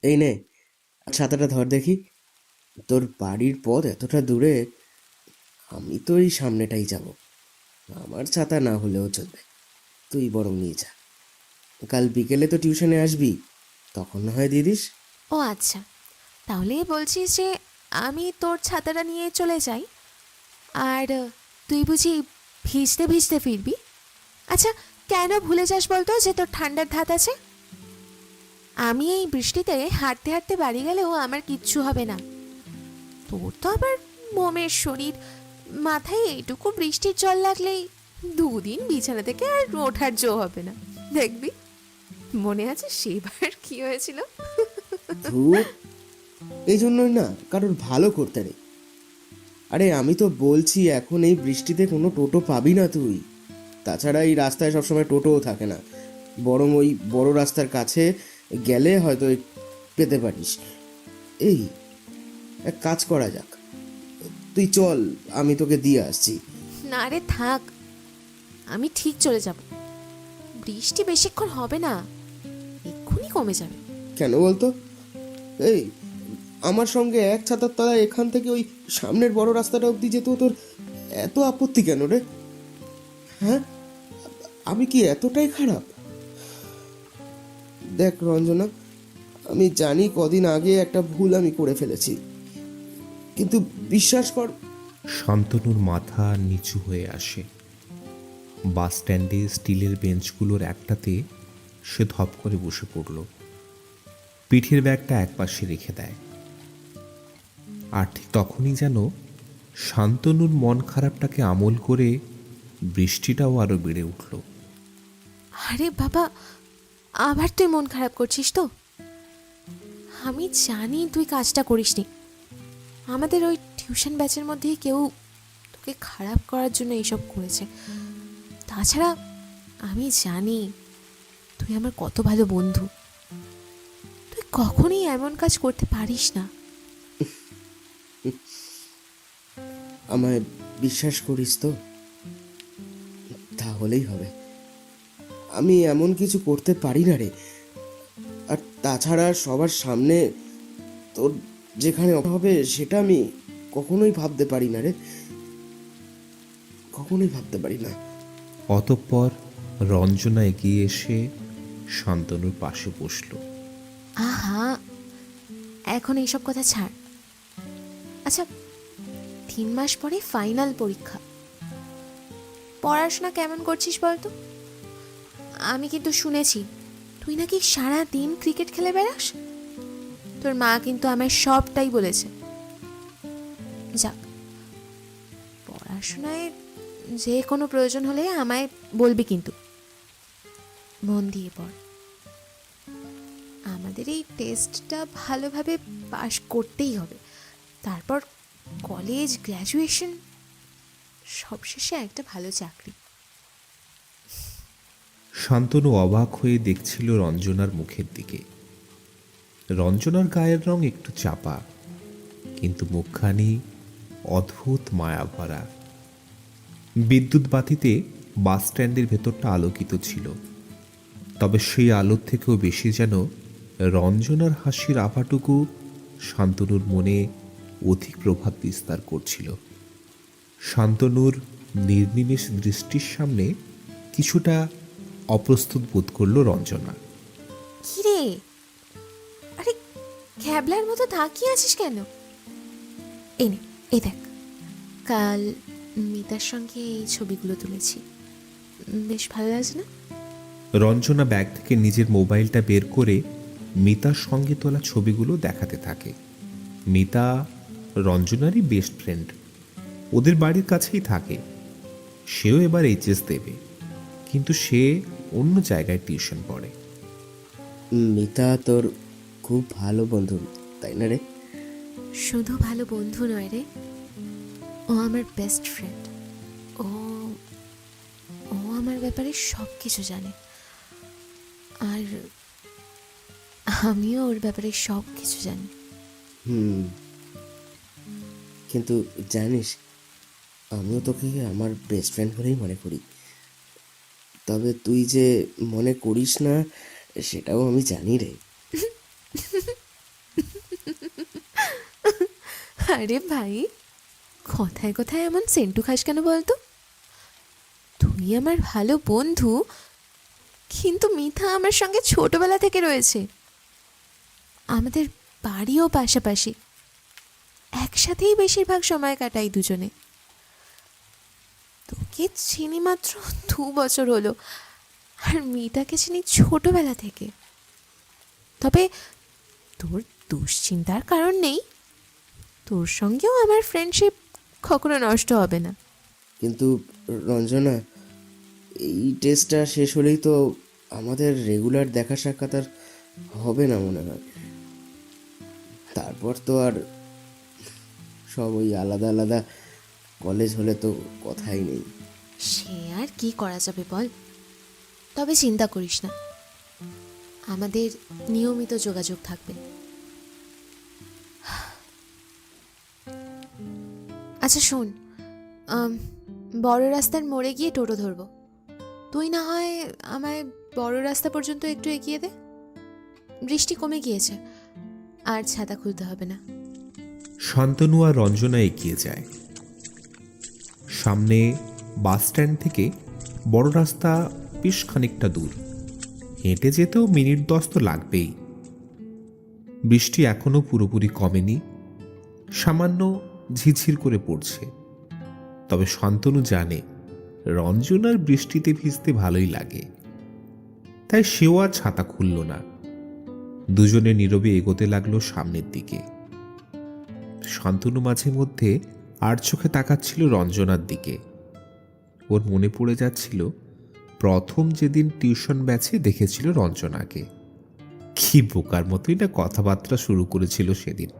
এই নে, ছাতাটা ধর দেখি। তোর বাড়ির পথ এতটা দূরে, আমি তো এই সামনেটাই যাব। আমার ছাতা না হলেও চলবে, তুই বরং নিয়ে যা। কাল বিকেলে তো টিউশনে আসবি, তখন না হয় দিয়ে দিস। ও আচ্ছা, তাহলে বলছিস যে আমি তোর ছাতাটা নিয়ে চলে যাই, আর তুই বুঝি ভিজতে ভিজতে ফিরবি? আচ্ছা, কেন ভুলে যাস বলতো যে তোর ঠান্ডার ধাত আছে? আমি এই বৃষ্টিতে হাঁটতে হাঁটতে বাড়ি গেলেও আমার কিচ্ছু হবে না। তোর তো আবার মোমের শরীর, মাথায় এইটুকু বৃষ্টির জল লাগলেই 2 দিন বিছানা থেকে আর ওঠার জো হবে না। দেখবি, মনে আছে সেবার কি হয়েছিল? ধুর, এই জন্যই না কারোর ভালো করতে নেই। আরে আমি তো বলছি, এখন এই বৃষ্টিতে কোনো টোটো পাবি না তুই। তাছাড়া এই রাস্তায় সবসময় টোটোও থাকে না, বরং ওই বড় রাস্তার কাছে গেলে হয়তো পেতে পারিস। এই, এক কাজ করা যাক, তুই চল, আমি তোকে দিয়ে আসছি। না রে থাক, আমি ঠিক চলে যাব। বৃষ্টি বেশিক্ষণ হবে না, এক্ষুনি কমে যাবে। কেন বলতো? এই, আমার সঙ্গে এক ছাতার তলায় এখান থেকে ওই সামনের বড় রাস্তাটা অবধি যেত তোর এত আপত্তি কেন রে? হ্যাঁ, আমি কি এতটাই খারাপ? দেখ রঞ্জনা, আমি জানি কদিন আগে একটা ভুল আমি করে ফেলেছি, কিন্তু বিশ্বাস কর। শান্তনুর মাথা নিচু হয়ে আসে। বাস স্ট্যান্ডে স্টিলের বেঞ্চগুলোর একটাতে সে ধপ করে বসে পড়ল। পিঠের ব্যাগটা একপাশে রেখে দেয়। আর ঠিক তখনই যেন শান্তনুর মন খারাপটাকে আমল করে বৃষ্টিটাও আরো বেড়ে উঠল। আরে বাবা, আবার তুই মন খারাপ করছিস তো? আমি জানি তুই কাজটা করিসনি। আমাদের ওই টিউশন ব্যাচের মধ্যে কেউ তোকে খারাপ করার জন্য এইসব করেছে। তাছাড়া আমি জানি তুই আমার কত ভালো বন্ধু। তুই কখনোই এমন কাজ করতে পারিস না। আমায় বিশ্বাস করিস তো? তাহলেই হবে। আমি এমন কিছু করতে পারি না রে। আর তাছাড়া সবার সামনে তোর যেখানে হবে সেটা আমি কখনোই ভাবতে পারি না রে, কখনোই ভাবতে পারি না। অতঃপর রঞ্জনা এগিয়ে এসে শান্তনুর পাশে বসল। আহা, এখন এইসব কথা ছাড়। আচ্ছা, 3 মাস পরে ফাইনাল পরীক্ষা। পড়াশোনা কেমন করছিস বলতো? আমি কিন্তু শুনেছি তুই নাকি সারা দিন ক্রিকেট খেলে বেড়াস। তোর মা কিন্তু আমায় সবটাই বলেছে। যাক, পড়াশোনায় যে কোনো প্রয়োজন হলে আমায় বলবি কিন্তু। মন দিয়ে পড়। আমাদের এই টেস্টটা ভালোভাবে পাশ করতেই হবে। তারপর কলেজ, গ্র্যাজুয়েশন, সবশেষে একটা ভালো চাকরি। শান্তনু অবাক হয়ে দেখছিল রঞ্জনার মুখের দিকে। রঞ্জনার গায়ের রং একটু চাপা, কিন্তু মুখখানি অদ্ভুত মায়া ভরা। বিদ্যুৎ বাতিতে বাস স্ট্যান্ডের ভেতরটা আলোকিত ছিল, তবে সেই আলোর থেকেও বেশি যেন রঞ্জনার হাসির আভাটুকু শান্তনুর মনে অধিক প্রভাব বিস্তার করছিল। শান্তনুর নির্নিমেষ দৃষ্টির সামনে কিছুটা অপ্রস্তুত বোধ করল রঞ্জনা। কি রে, আরে ক্যাবলার মতো তাকিয়ে আছিস কেন? এই নে, এই দেখ, কাল মিতার সঙ্গে এই ছবিগুলো তুলেছি। বেশ ভালো লাগছে না? রঞ্জনা ব্যাগ থেকে নিজের মোবাইলটা বের করে মিতার সঙ্গে তোলা ছবিগুলো দেখাতে থাকে। মিতা রঞ্জনারই বেস্ট ফ্রেন্ড, ওদের বাড়ির কাছেই থাকে। সেও এবার এইচএস দেবে, কিন্তু সে অন্য জায়গায় টিউশন পড়ে। মিতা তোর খুব ভালো বন্ধু, তাই না রে? শুধু ভালো বন্ধু নয় রে, ও আমার বেস্ট ফ্রেন্ড। ও ও আমার ব্যাপারে সব কিছু জানে, আর আমিও ওর ব্যাপারে সব কিছু জানি। হুম, কিন্তু জানিস, আমিও তোকে আমার বেস্ট ফ্রেন্ড বলেই মনে করি। তবে তুই যে মনে করিস না, সেটাও আমি জানি রে। আরে ভাই, কথায় কথায় এমন সেন্টু খাস কেন বলতো? তুই আমার ভালো বন্ধু, কিন্তু মিথা আমার সঙ্গে ছোটবেলা থেকে রয়েছে। আমাদের বাড়িও পাশাপাশি, একসাথেই বেশিরভাগ সময় কাটাই দুজনে। তোকে চিনি মাত্র 2 বছর হলো, আর মিতাকে চিনি ছোটবেলা থেকে। তবে তোর দুশ্চিন্তার কারণ নেই, তোর সঙ্গেও আমার ফ্রেন্ডশিপ কখনো নষ্ট হবে না। কিন্তু রঞ্জনা, এই টেস্টটা শেষ হলেই তো আমাদের রেগুলার দেখা সাক্ষাৎ আর হবে না মনে হয়। তারপর তো আর সব ওই আলাদা আলাদা কলেজ হলে তো কথাই নেই। সে আর কি করা যাবে বল। তবে চিন্তা করিস না, আমাদের নিয়মিত যোগাযোগ থাকবে। আচ্ছা শোন, বড় রাস্তার মোড়ে গিয়ে টোটো ধরবো। তুই না হয় আমায় বড় রাস্তা পর্যন্ত একটু এগিয়ে দে। বৃষ্টি কমে গিয়েছে, আর ছাতা খুলতে হবে না। শান্তনু আর রঞ্জনা এগিয়ে যায়। সামনে বাস স্ট্যান্ড থেকে বড় রাস্তা বেশ খানিকটা দূর, হেঁটে যেতেও মিনিট 10 তো লাগবেই। বৃষ্টি এখনো পুরোপুরি কমেনি, সামান্য ঝিরঝির করে পড়ছে। তবে শান্তনু জানে রঞ্জনার বৃষ্টিতে ভিজতে ভালোই লাগে, তাই সেও আর ছাতা খুলল না। দুজনে নীরবে এগোতে লাগলো সামনের দিকে। শান্তনু মাঝে মধ্যে আর চোখে তাকাচ্ছিল রঞ্জনার দিকে। ওর মনে পড়ে যাচ্ছিল প্রথম যেদিন টিউশন ব্যাচে দেখেছিল রঞ্জনাকে, কি বোকার মতোই না কথাবার্তা শুরু করেছিল সেদিন।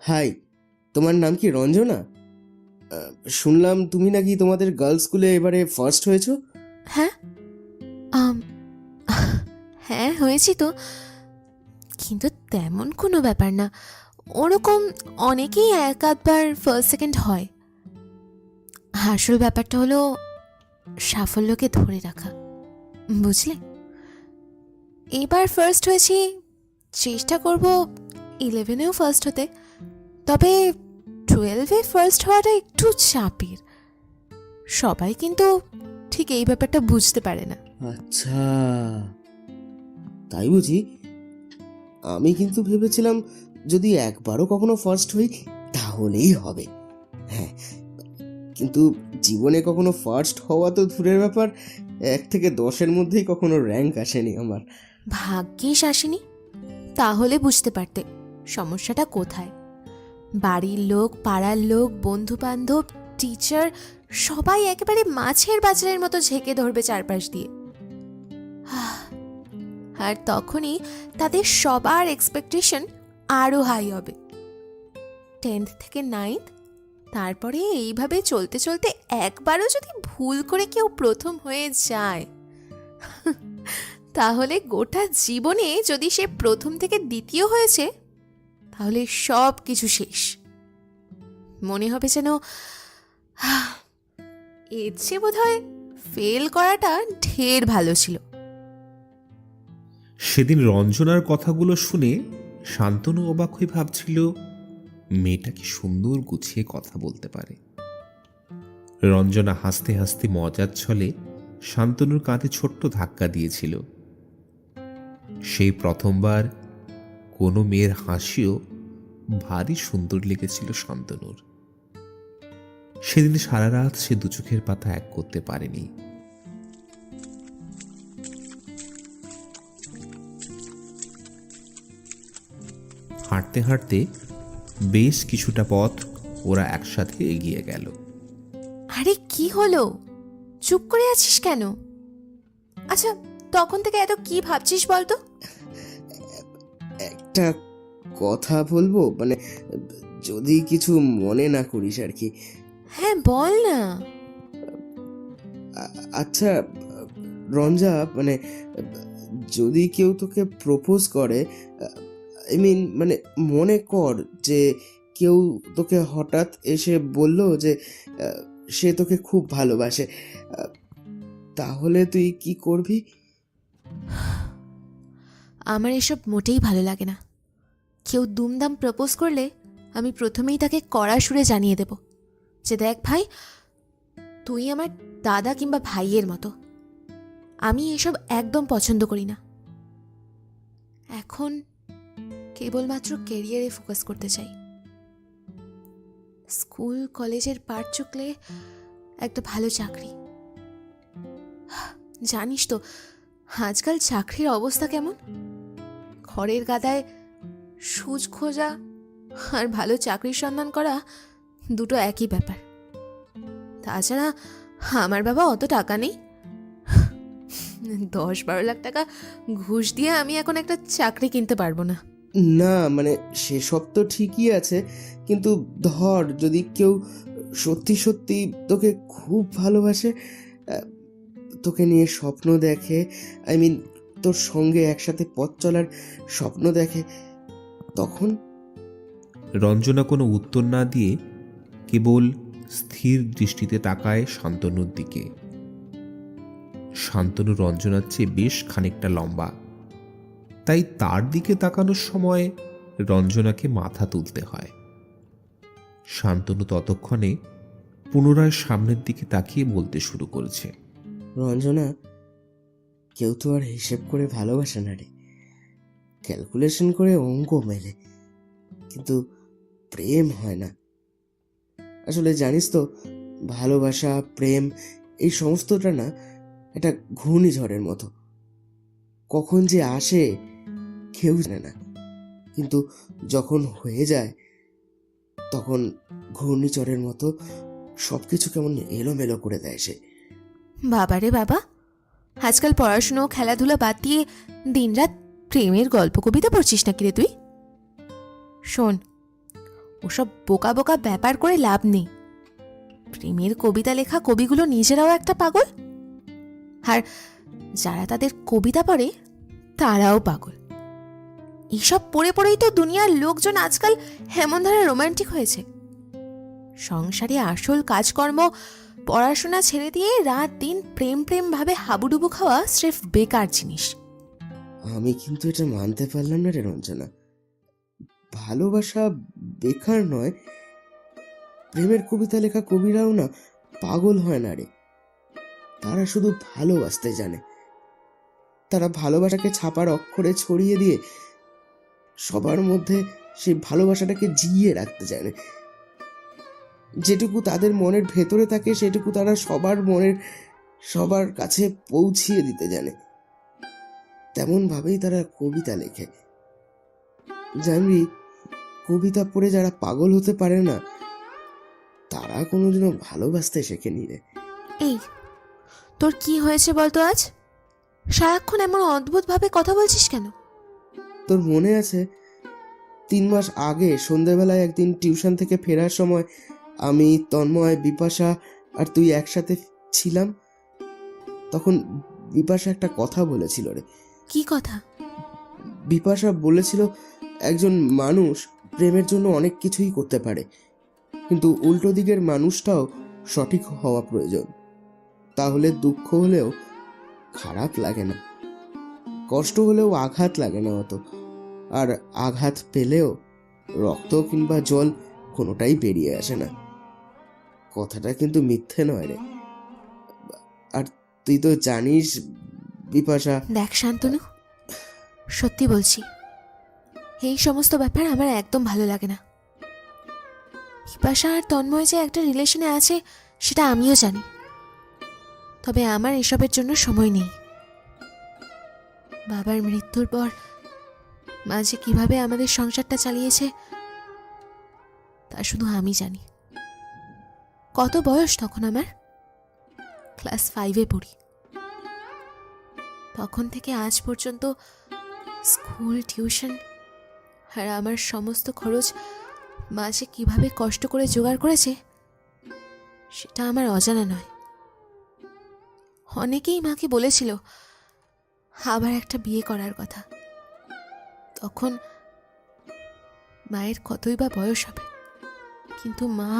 হাই, তোমার নাম কি রঞ্জনা? শুনলাম তুমি নাকি তোমাদের গার্লস স্কুলে এবারে ফার্স্ট হয়েছো। হ্যাঁ, আম, হ্যাঁ হয়েছি তো, কিন্তু তেমন কোনো ব্যাপার না। ওরকম অনেকেই এক আধবার ফার্স্ট সেকেন্ড হয়। আসল ব্যাপারটা হলো সাফল্যকে ধরে রাখা, বুঝলে? এবার ফার্স্ট হয়েছি, চেষ্টা করব 11এও ফার্স্ট হতে। তবে 12-এ ফার্স্ট হওয়াটা একটু চাপের। সবাই কিন্তু ঠিক এই ব্যাপারটা বুঝতে পারে না। আচ্ছা, তাই বুঝি? আমি কিন্তু ভেবেছিলাম যদি একবারও কখনো ফার্স্ট হই তাহলেই হবে। হ্যাঁ, কিন্তু জীবনে কখনো ফার্স্ট হওয়া তো দূরের ব্যাপার, 1 থেকে 10-এর মধ্যেই কখনো র্যাঙ্ক আসেনি আমার। ভাগ্যিস আসেনি, তাহলে বুঝতে পারতে সমস্যাটা কোথায়। বাড়ির লোক, পাড়ার লোক, বন্ধু বান্ধব, টিচার সবাই একেবারে মাছের বাজারের মতো ঝেঁকে ধরবে চারপাশ দিয়ে। আর তখনই তাদের সবার এক্সপেকটেশন আরও হাই হবে। 10th থেকে 9th, তারপরে এইভাবে চলতে চলতে একবারও যদি ভুল করে কেউ প্রথম হয়ে যায়, তাহলে গোটা জীবনে যদি সে প্রথম থেকে দ্বিতীয় হয়েছে, তাহলে সব কিছু শেষ। মনে হবে যেন এর চেয়ে বোধহয় ফেল করাটা ঢের ভালো ছিল। সেদিন রঞ্জনার কথাগুলো শুনে শান্তনু অবাক হয়ে ভাবছিল মেয়েটা কি সুন্দর গুছিয়ে কথা বলতে পারে। রঞ্জনা হাসতে হাসতে মজার ছলে শান্তনুর কাঁধে ছোট্ট ধাক্কা দিয়েছিল। সেই প্রথমবার কোনো মেয়ের হাসিও ভারী সুন্দর লেগেছিল শান্তনুর। সেদিন সারা রাত সে দু চোখের পাতা এক করতে পারেনি। হাঁটতে হাঁটতে বেশ কিছুটা পথ ওরা একসাথে এগিয়ে গেল। আরে কি হলো, চুপ করে আছিস কেন? আচ্ছা, তখন থেকে এত কি ভাবছিস বলতো? একটা কথা বলবো, মানে যদি কিছু মনে না করিস আর কি। হ্যাঁ বল না। আচ্ছা রঞ্জা, মানে যদি কেউ তোকে প্রপোজ করে, আই মিন মানে মনে কর যে কেউ তোকে হঠাৎ এসে বলল যে সে তোকে খুব ভালোবাসে, তাহলে তুই কি করবি? আমার এসব মোটেই ভালো লাগে না। কেউ দুমদাম প্রপোজ করলে আমি প্রথমেই তাকে কড়া সুরে জানিয়ে দেব যে দেখ ভাই, তুই আমার দাদা কিংবা ভাইয়ের মতো, আমি এসব একদম পছন্দ করি না। এখন কেবলমাত্র ক্যারিয়ারে ফোকাস করতে চাই। স্কুল কলেজের পাঠ চুকলে একটা ভালো চাকরি। জানিস তো আজকাল চাকরির অবস্থা কেমন? খড়ের গাদায় সুচ খোঁজা আর ভালো চাকরির সন্ধান করা দুটো একই ব্যাপার। তাছাড়া আমার বাবা অত টাকা নেই। 10-12 লাখ টাকা ঘুষ দিয়ে আমি এখন একটা চাকরি কিনতে পারবো না। না মানে সেসব তো ঠিকই আছে, কিন্তু ধর যদি কেউ সত্যি সত্যি তোকে খুব ভালোবাসে, তোকে নিয়ে স্বপ্ন দেখে, আই মিন তোর সঙ্গে একসাথে পথ চলার স্বপ্ন দেখে, তখন? রঞ্জনা কোনো উত্তর না দিয়ে কেবল স্থির দৃষ্টিতে তাকায় শান্তনুর দিকে। শান্তনু রঞ্জনার চেয়ে বেশ খানিকটা লম্বা, তাই তার দিকে তাকানোর সময় রঞ্জনাকে মাথা তুলতে হয়। শান্তনু ততক্ষণে পুনরায় সামনের দিকে তাকিয়ে বলতে শুরু করেছে, রঞ্জনা, কেউ তো আর হিসেব করে ভালোবাসে না রে, ক্যালকুলেশন করে অঙ্ক মেলে, কিন্তু প্রেম হয় না। আসলে জানিস তো, ভালোবাসা, প্রেম, এই সমস্তটা না একটা ঘূর্ণিঝড়ের মতো, কখন যে আসে কেউ জানে না, কিন্তু যখন হয়ে যায় তখন ঘূর্ণিঝড়ের মতো সবকিছু কেমন এলোমেলো করে দেয় সে। বাবারে বাবা, আজকাল পড়াশুনো খেলাধুলা বাদ দিয়ে দিনরাত প্রেমের গল্প কবিতা পড়ছিস নাকি রে তুই? শোন, ওসব বোকা বোকা ব্যাপার করে লাভ নেই। প্রেমের কবিতা লেখা কবিগুলো নিজেরাও একটা পাগল, আর যারা তাদের কবিতা পড়ে তারাও পাগল। এইসব পড়ে পড়েই তো দুনিয়ার লোকজন আজকাল এমন ধারা রোমান্টিক হয়েছে। সংসারে আসল কাজকর্ম পড়াশোনা ছেড়ে দিয়ে রাত দিন প্রেম প্রেম ভাবে হাবুডুবু খাওয়া স্রেফ বেকার জিনিস। আমি কিন্তু এটা মানতে পারলাম না রে রঞ্জনা। ভালোবাসা বেকার নয়, প্রেমের কবিতা লেখা কবিরাও না পাগল হয় না রে, তারা শুধু ভালোবাসতে জানে। তারা ভালোবাসাকে ছাপার অক্ষরে ছড়িয়ে দিয়ে সবার মধ্যে সেই ভালোবাসাটাকে জিইয়ে রাখতে জানে। যেটুকু তাদের মনের ভেতরে থাকে সেটুকু তারা সবার কাছে পৌঁছিয়ে দিতে জানে। তেমন ভাবেই তারা কবিতা লেখে। জানবি, কবিতা পড়ে যারা পাগল হতে পারে না তারা কোনোদিনও ভালোবাসতে শেখেনি রে। এই, তোর কি হয়েছে বলতো আজ? সারাক্ষণ এমন অদ্ভুত ভাবে কথা বলছিস কেন? তোর মনে আছে 3 মাস আগে সন্ধেবেলায় একদিন টিউশন থেকে ফেরার সময় আমি, তন্ময়, বিপাশা আর তুই একসাথে ছিলাম? তখন বিপাশা একটা কথা বলেছিল রে। কি কথা? বিপাশা বলেছিল একজন মানুষ প্রেমের জন্য অনেক কিছুই করতে পারে, কিন্তু উল্টো দিকের মানুষটাও সঠিক হওয়া প্রয়োজন। তাহলে দুঃখ হলেও খারাপ লাগে না, কষ্ট হলেও আঘাত লাগে না অত, আর আঘাত পেলেও রক্ত কিংবা জল কোনোটাই বেরিয়ে আসে না। কথাটা কিন্তু মিথ্যে নয় রে। আর তুই তো জানিস বিপাশা। দেখ শান্তনু, সত্যি বলছি, এই সমস্ত ব্যাপার আমার একদম ভালো লাগে না। বিপাশা আর তন্ময় যে একটা রিলেশনে আছে সেটা আমিও জানি, তবে আমার এসবের জন্য সময় নেই। বাবার মৃত্যুর পর মা যে কিভাবে আমাদের সংসারটা চালিয়েছে তা শুধু আমি জানি। কত বয়স তখন আমার? ক্লাস 5-এ পড়ি। তখন থেকে আজ পর্যন্ত স্কুল, টিউশন আর আমার সমস্ত খরচ মা যে কিভাবে কষ্ট করে জোগাড় করেছে সেটা আমার অজানা নয়। অনেকেই মাকে বলেছিল আবার একটা বিয়ে করার কথা। তখন মায়ের কতই বা বয়স হবে, কিন্তু মা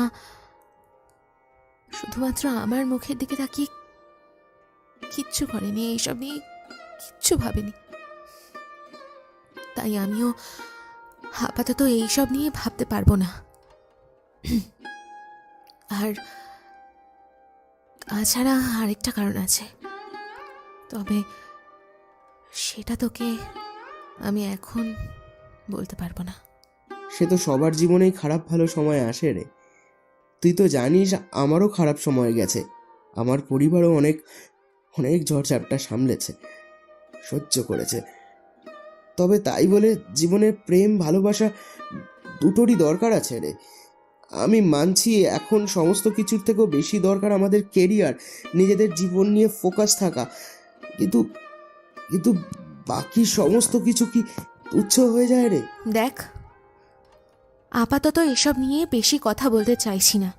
শুধুমাত্র আমার মুখের দিকে তাকিয়ে কিচ্ছু করেনি, এইসব নিয়ে কিচ্ছু ভাবেনি। তাই আমিও আপাতত এইসব নিয়ে ভাবতে পারবো না। আর তাছাড়া আরেকটা কারণ আছে, তবে সেটা তোকে আমি এখন বলতে পারবো না। সে তো সবার জীবনেই খারাপ ভালো সময় আসে রে। তুই তো জানিস আমারও খারাপ সময় গেছে, আমার পরিবারও অনেক অনেক ঝড়ঝাপটা সামলেছে, সহ্য করেছে। তবে তাই বলে জীবনে প্রেম ভালোবাসা দুটোরই দরকার আছে রে। আমি মানছি এখন সমস্ত কিছুর থেকেও বেশি দরকার আমাদের কেরিয়ার, নিজেদের জীবন নিয়ে ফোকাস থাকা। কিন্তু কিন্তু বাকি সমস্ত কিছু কি তুচ্ছ হয়ে যায় রে? দেখ, আপাতত এসব নিয়ে বেশি কথা বলতে চাইছি না।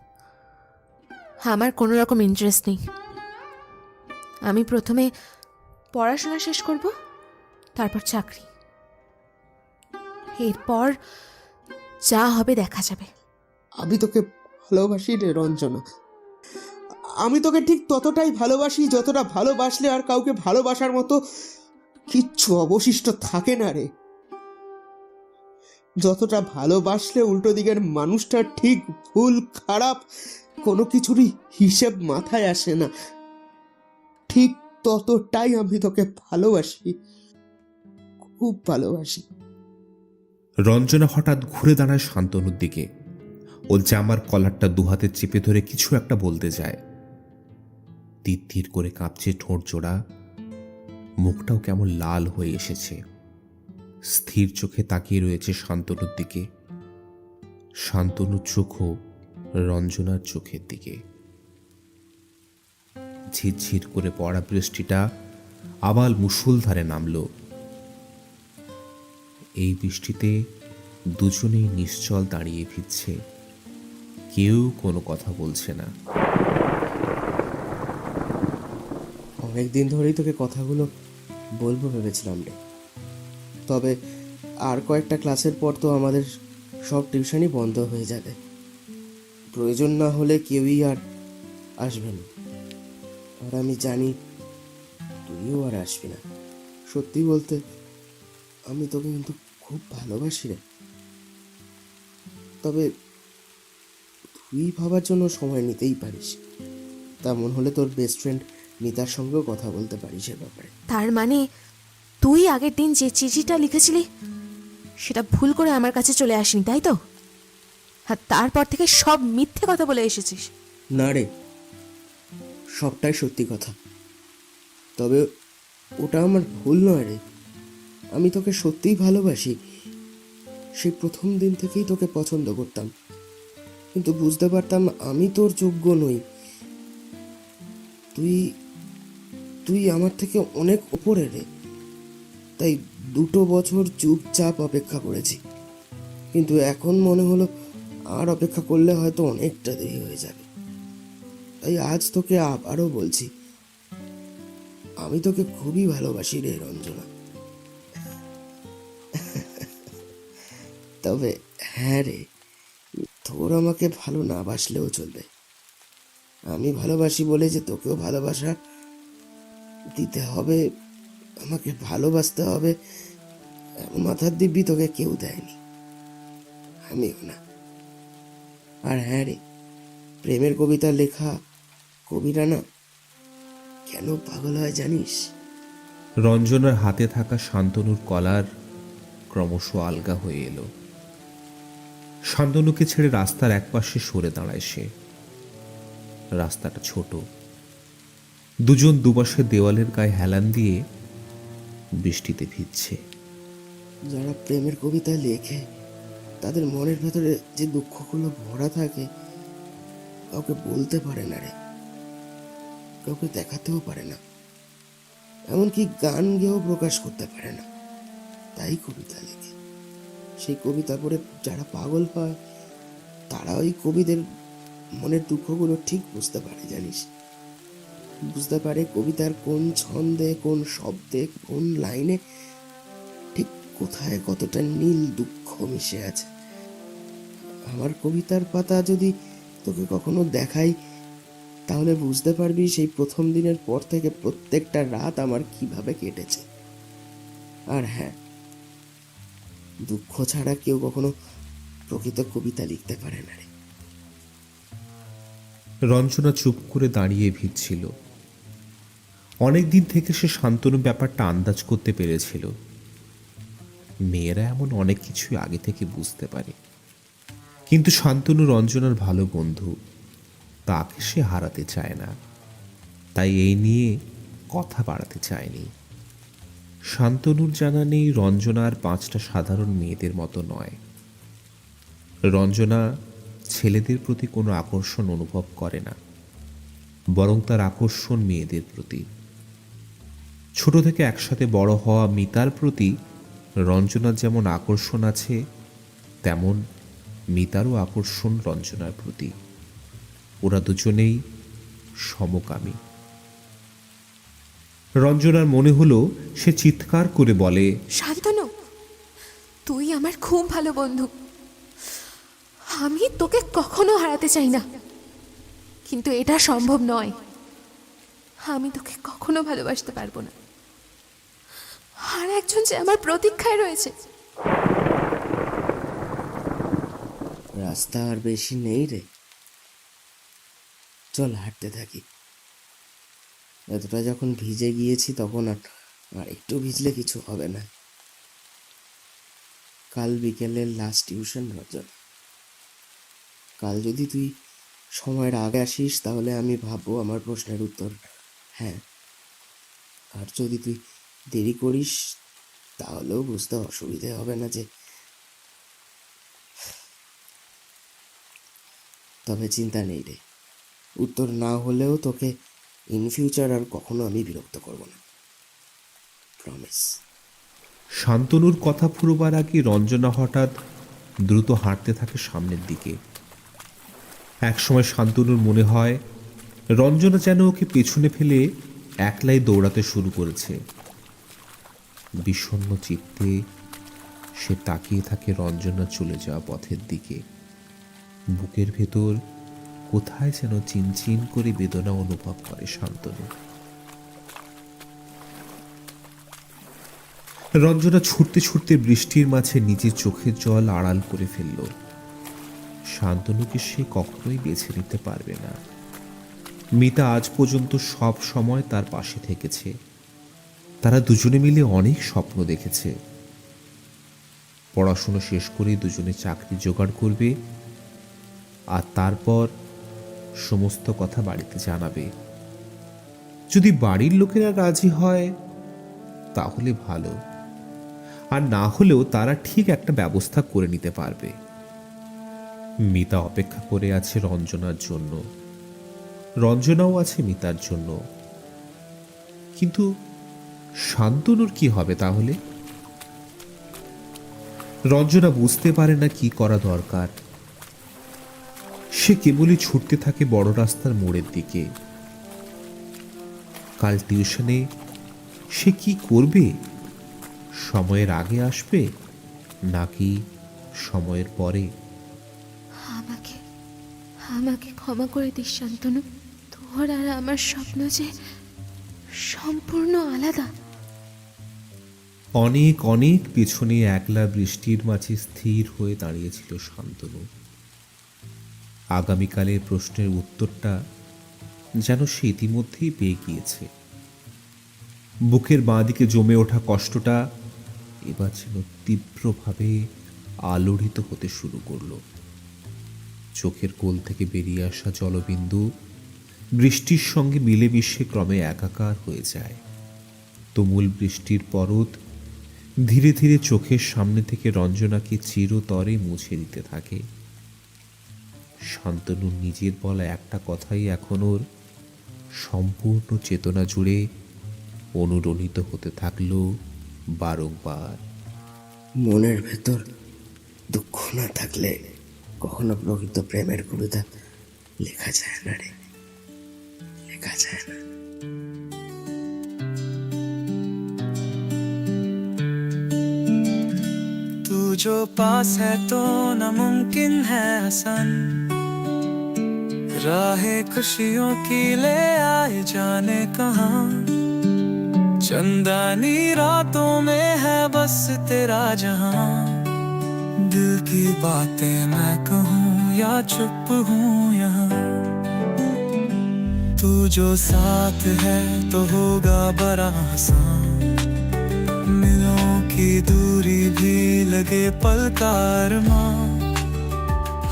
আমার কোনো রকম ইন্টারেস্ট নেই। আমি প্রথমে পড়াশোনা শেষ করব, তারপর চাকরি, এরপর যা হবে দেখা যাবে। আমি তোকে ভালোবাসি রে রঞ্জনা, আমি তোকে ঠিক ততটাই ভালোবাসি যতটা ভালোবাসলে আর কাউকে ভালোবাসার মতো কিচ্ছু অবশিষ্ট থাকে না রে। যতটা ভালোবাসলে উল্টো দিকের মানুষটা ঠিক ভুল খারাপ কোনো কিছুরই হিসেব মাথায় আসে না, ঠিক ততটাই আমি তোকে ভালোবাসি, খুব ভালোবাসি। রঞ্জনা হঠাৎ ঘুরে দাঁড়ায় শান্তনুর দিকে। ওর জামার কলারটা দুহাতে চেপে ধরে কিছু একটা বলতে যায়। ধীর ধীর করে কাঁপছে ঠোঁট জোড়া, মুখটাও কেমন লাল হয়ে এসেছে। স্থির চোখে তাকিয়ে রয়েছে শান্তনুর দিকে। শান্তনুর চোখও রঞ্জনার চোখের দিকে। ঝিরঝির করে পড়া বৃষ্টিটা আবাল মুষলধারে নামল। এই বৃষ্টিতে দুজনেই নিশ্চল দাঁড়িয়ে ভিজছে, কেউ কোনো কথা বলছে না। অনেকদিন ধরেই তোকে কথাগুলো বলবো ভেবেছিলাম রে, তবে আর কয়েকটা ক্লাসের পর তো আমাদের সব টিউশনই বন্ধ হয়ে যাবে। প্রয়োজন না হলে কেউই আর আসবে না, আর আমি জানি তুইও আর আসবি না। সত্যি বলতে আমি তোকে কিন্তু খুব ভালোবাসি রে। তবে তুই ভাবার জন্য সময় নিতেই পারিস, তেমন হলে তোর বেস্ট ফ্রেন্ড মিতার সঙ্গেও কথা বলতে পারিস এ ব্যাপারে। তার মানে তুই আগের দিন যে চিঠিটা লিখেছিলি সেটা ভুল করে আমার কাছে চলে আসেনি, তাই তো? আর তারপর থেকে সব মিথ্যে কথা বলে এসেছিস। না রে, সবটাই সত্যি কথা। তবে ওটা আমার ভুল নয় রে, আমি তোকে সত্যিই ভালোবাসি। সেই প্রথম দিন থেকেই তোকে পছন্দ করতাম, কিন্তু বুঝতে পারতাম আমি তোর যোগ্য নই। তুই তুই আমার থেকে অনেক উপরে রে, তাই 2 বছর চুপচাপ অপেক্ষা করেছি। কিন্তু এখন মনে হলো আর অপেক্ষা করলে হয়তো অনেকটা দেরি হয়ে যাবে। তাই আজ তোকে আবারও বলছি, আমি তোকে খুবই ভালোবাসি রে রঞ্জনা। তবে হ্যাঁ রে, তোর আমাকে ভালো না বাসলেও চলবে। আমি ভালোবাসি বলে যে তোকেও ভালোবাসা দিতে হবে, আমাকে ভালোবাসতে হবে, এমন মাথার দিব্যি তোকে কেউ দেয়নি, আমিও না। আর হ্যাঁ রে, প্রেমের কবিতা লেখা কবিরা না কেন পাগল হয় জানিস? রঞ্জনার হাতে থাকা শান্তনুর কলার ক্রমশ আলগা হয়ে এলো। শান্তনুকে ছেড়ে রাস্তার একপাশে সরে দাঁড়ায় সে। রাস্তাটা ছোট, দুজন দুপাশে দেওয়ালের গায়ে হেলান দিয়ে বৃষ্টিতে ভিজছে। যারা প্রেমের কবিতা লেখে তাদের মনের ভেতরে যে দুঃখগুলো ভরা থাকে কাউকে বলতে পারে না রে, কাউকে দেখাতেও পারে না, এমনকি গান গেয়েও প্রকাশ করতে পারে না, তাই কবিতা লেখে। সেই কবিতা পড়ে যারা পাগল পায় তারা ওই কবিদের মনের দুঃখগুলো ঠিক বুঝতে পারে, জানিস? বুঝতে পারে কবিতার কোন ছন্দে, কোন শব্দে, কোন লাইনে ঠিক কোথায় কতটা নীল দুঃখ মিশে আছে। আমার কবিতার পাতা যদি তোকে কখনো দেখাই তাহলে বুঝতে পারবি সেই প্রথম দিনের পর থেকে প্রত্যেকটা রাত আমার কিভাবে কেটেছে। আর হ্যাঁ, দুঃখ ছাড়া কেউ কখনো প্রকৃত কবিতা লিখতে পারে না রে। রঞ্জনা চুপ করে দাঁড়িয়ে ভিজছিল। অনেকদিন থেকে সে শান্তনু ব্যাপারটা আন্দাজ করতে পেরেছিল। মেয়েরা এমন অনেক কিছুই আগে থেকে বুঝতে পারে, কিন্তু শান্তনু রঞ্জনার ভালো বন্ধু, তাকে সে হারাতে চায় না, তাই এই নিয়ে কথা বাড়াতে চায়নি। শান্তনুর জানা নেই রঞ্জনার 5টা সাধারণ মেয়েদের মতো নয়। রঞ্জনা ছেলেদের প্রতি কোনো আকর্ষণ অনুভব করে না, বরং তার আকর্ষণ মেয়েদের প্রতি। ছোট থেকে একসাথে বড় হওয়া মিতার প্রতি রঞ্জনার যেমন আকর্ষণ আছে, তেমন মিতারও আকর্ষণ রঞ্জনার প্রতি। ওরা দুজনেই সমকামী। রঞ্জনার মনে হলো সে চিৎকার করে বলে, শান্তনু, তুই আমার খুব ভালো বন্ধু। আমি তোকে কখনো হারাতে চাই না, কিন্তু এটা সম্ভব নয়। আমি তোকে কখনো ভালোবাসতে পারবো না। আর একজন যে আমার প্রতীক্ষায় রয়েছে। রাস্তা আর বেশি নেই রে, চল হাঁটতে থাকি। এতটা যখন ভিজে গিয়েছি তখন আর একটু ভিজলে কিছু হবে না। কাল বিকেলের লাস্ট টিউশন রঞ্জন। কাল যদি তুই সময়ের আগে আসিস তাহলে আমি ভাববো আমার প্রশ্নের উত্তর হ্যাঁ, আর যদি তুই দেরি করিস তাহলেও বুঝতে অসুবিধে হবে না যে। তবে চিন্তা নেই রে, উত্তর না হলেও তোকে ইন ফিউচার আর কখনো আমি বিরক্ত করব না, প্রমিস। শান্তনুর কথা ফুরোবার আগে রঞ্জনা হঠাৎ দ্রুত হাঁটতে থাকে সামনের দিকে। একসময় শান্তনুর মনে হয় রঞ্জনা যেন ওকে পেছনে ফেলে একলাই দৌড়াতে শুরু করেছে। বিষণ্ণ চিত্তে সে তাকিয়ে থাকে রঞ্জনা চলে যাওয়া পথের দিকে। বুকের ভেতর কোথায় যেন চিনচিন করে বেদনা অনুভব করে শান্তনু। রঞ্জনা ছুটতে ছুটতে বৃষ্টির মাঝে নিজের চোখের জল আড়াল করে ফেলল। শান্তনুকে সে কখনোই বেছে নিতে পারবে না। মিতা আজ পর্যন্ত সব সময় তার পাশে থেকেছে। তারা দুজনে মিলে অনেক স্বপ্ন দেখেছে। পড়াশোনা শেষ করে দুজনে চাকরি জোগাড় করবে, আর তারপর সমস্ত কথা বাড়িতে জানাবে। যদি বাড়ির লোকেরা রাজি হয় তাহলে ভালো, আর না হলেও তারা ঠিক একটা ব্যবস্থা করে নিতে পারবে। মিতা অপেক্ষা করে আছে রঞ্জনার জন্য, রঞ্জনাও আছে মিতার জন্য। কিন্তু শান্তনুর কি হবে তাহলে? রঞ্জনা বুঝতে পারে না কি করা দরকার। সে কেবলই ছুটতে থাকে বড় রাস্তার মোড়ের দিকে। কাল টিউশনে সে কি করবে? সময়ের আগে আসবে নাকি সময়ের পরে? আমাকে আমাকে ক্ষমা করে দিস শান্তনু। তোর আর আমার স্বপ্ন যে সম্পূর্ণ আলাদা। অনেক অনেক পেছনে একলা বৃষ্টির মাঝে স্থির হয়ে দাঁড়িয়েছিল শান্তনু। আগামীকালের প্রশ্নের উত্তরটা যেন সে ইতিমধ্যেই পেয়ে গিয়েছে। বুকের বাঁদিকে জমে ওঠা কষ্টটা এবার যেন তীব্রভাবে আলোড়িত হতে শুরু করল। চোখের কোল থেকে বেরিয়ে আসা জলবিন্দু বৃষ্টির সঙ্গে মিলেমিশে ক্রমে একাকার হয়ে যায়। তুমুল বৃষ্টির পরত ধীরে ধীরে চোখের সামনে থেকে রঞ্জনাকে চিরতরে মুছে দিতে থাকে। শান্তনুর নিজের বলা একটা কথাই এখন ওর সম্পূর্ণ চেতনা জুড়ে অনুরণিত হতে থাকলো বারংবার। মনের ভেতর দুঃখ না থাকলে কখনো প্রকৃত প্রেমের কবিতা লেখা যায় না রে, লেখা যায় না। तू जो पास है तो नामुमकिन है हसन, राहें खुशियों की ले आए जाने कहाँ। चंदनी रातों में है बस तेरा जहां। दिल की बातें मैं कहूँ या चुप हूँ यहाँ, तू जो साथ है तो होगा बड़ा आसान। मिलों की दूरी भी लगे पल का अरमान,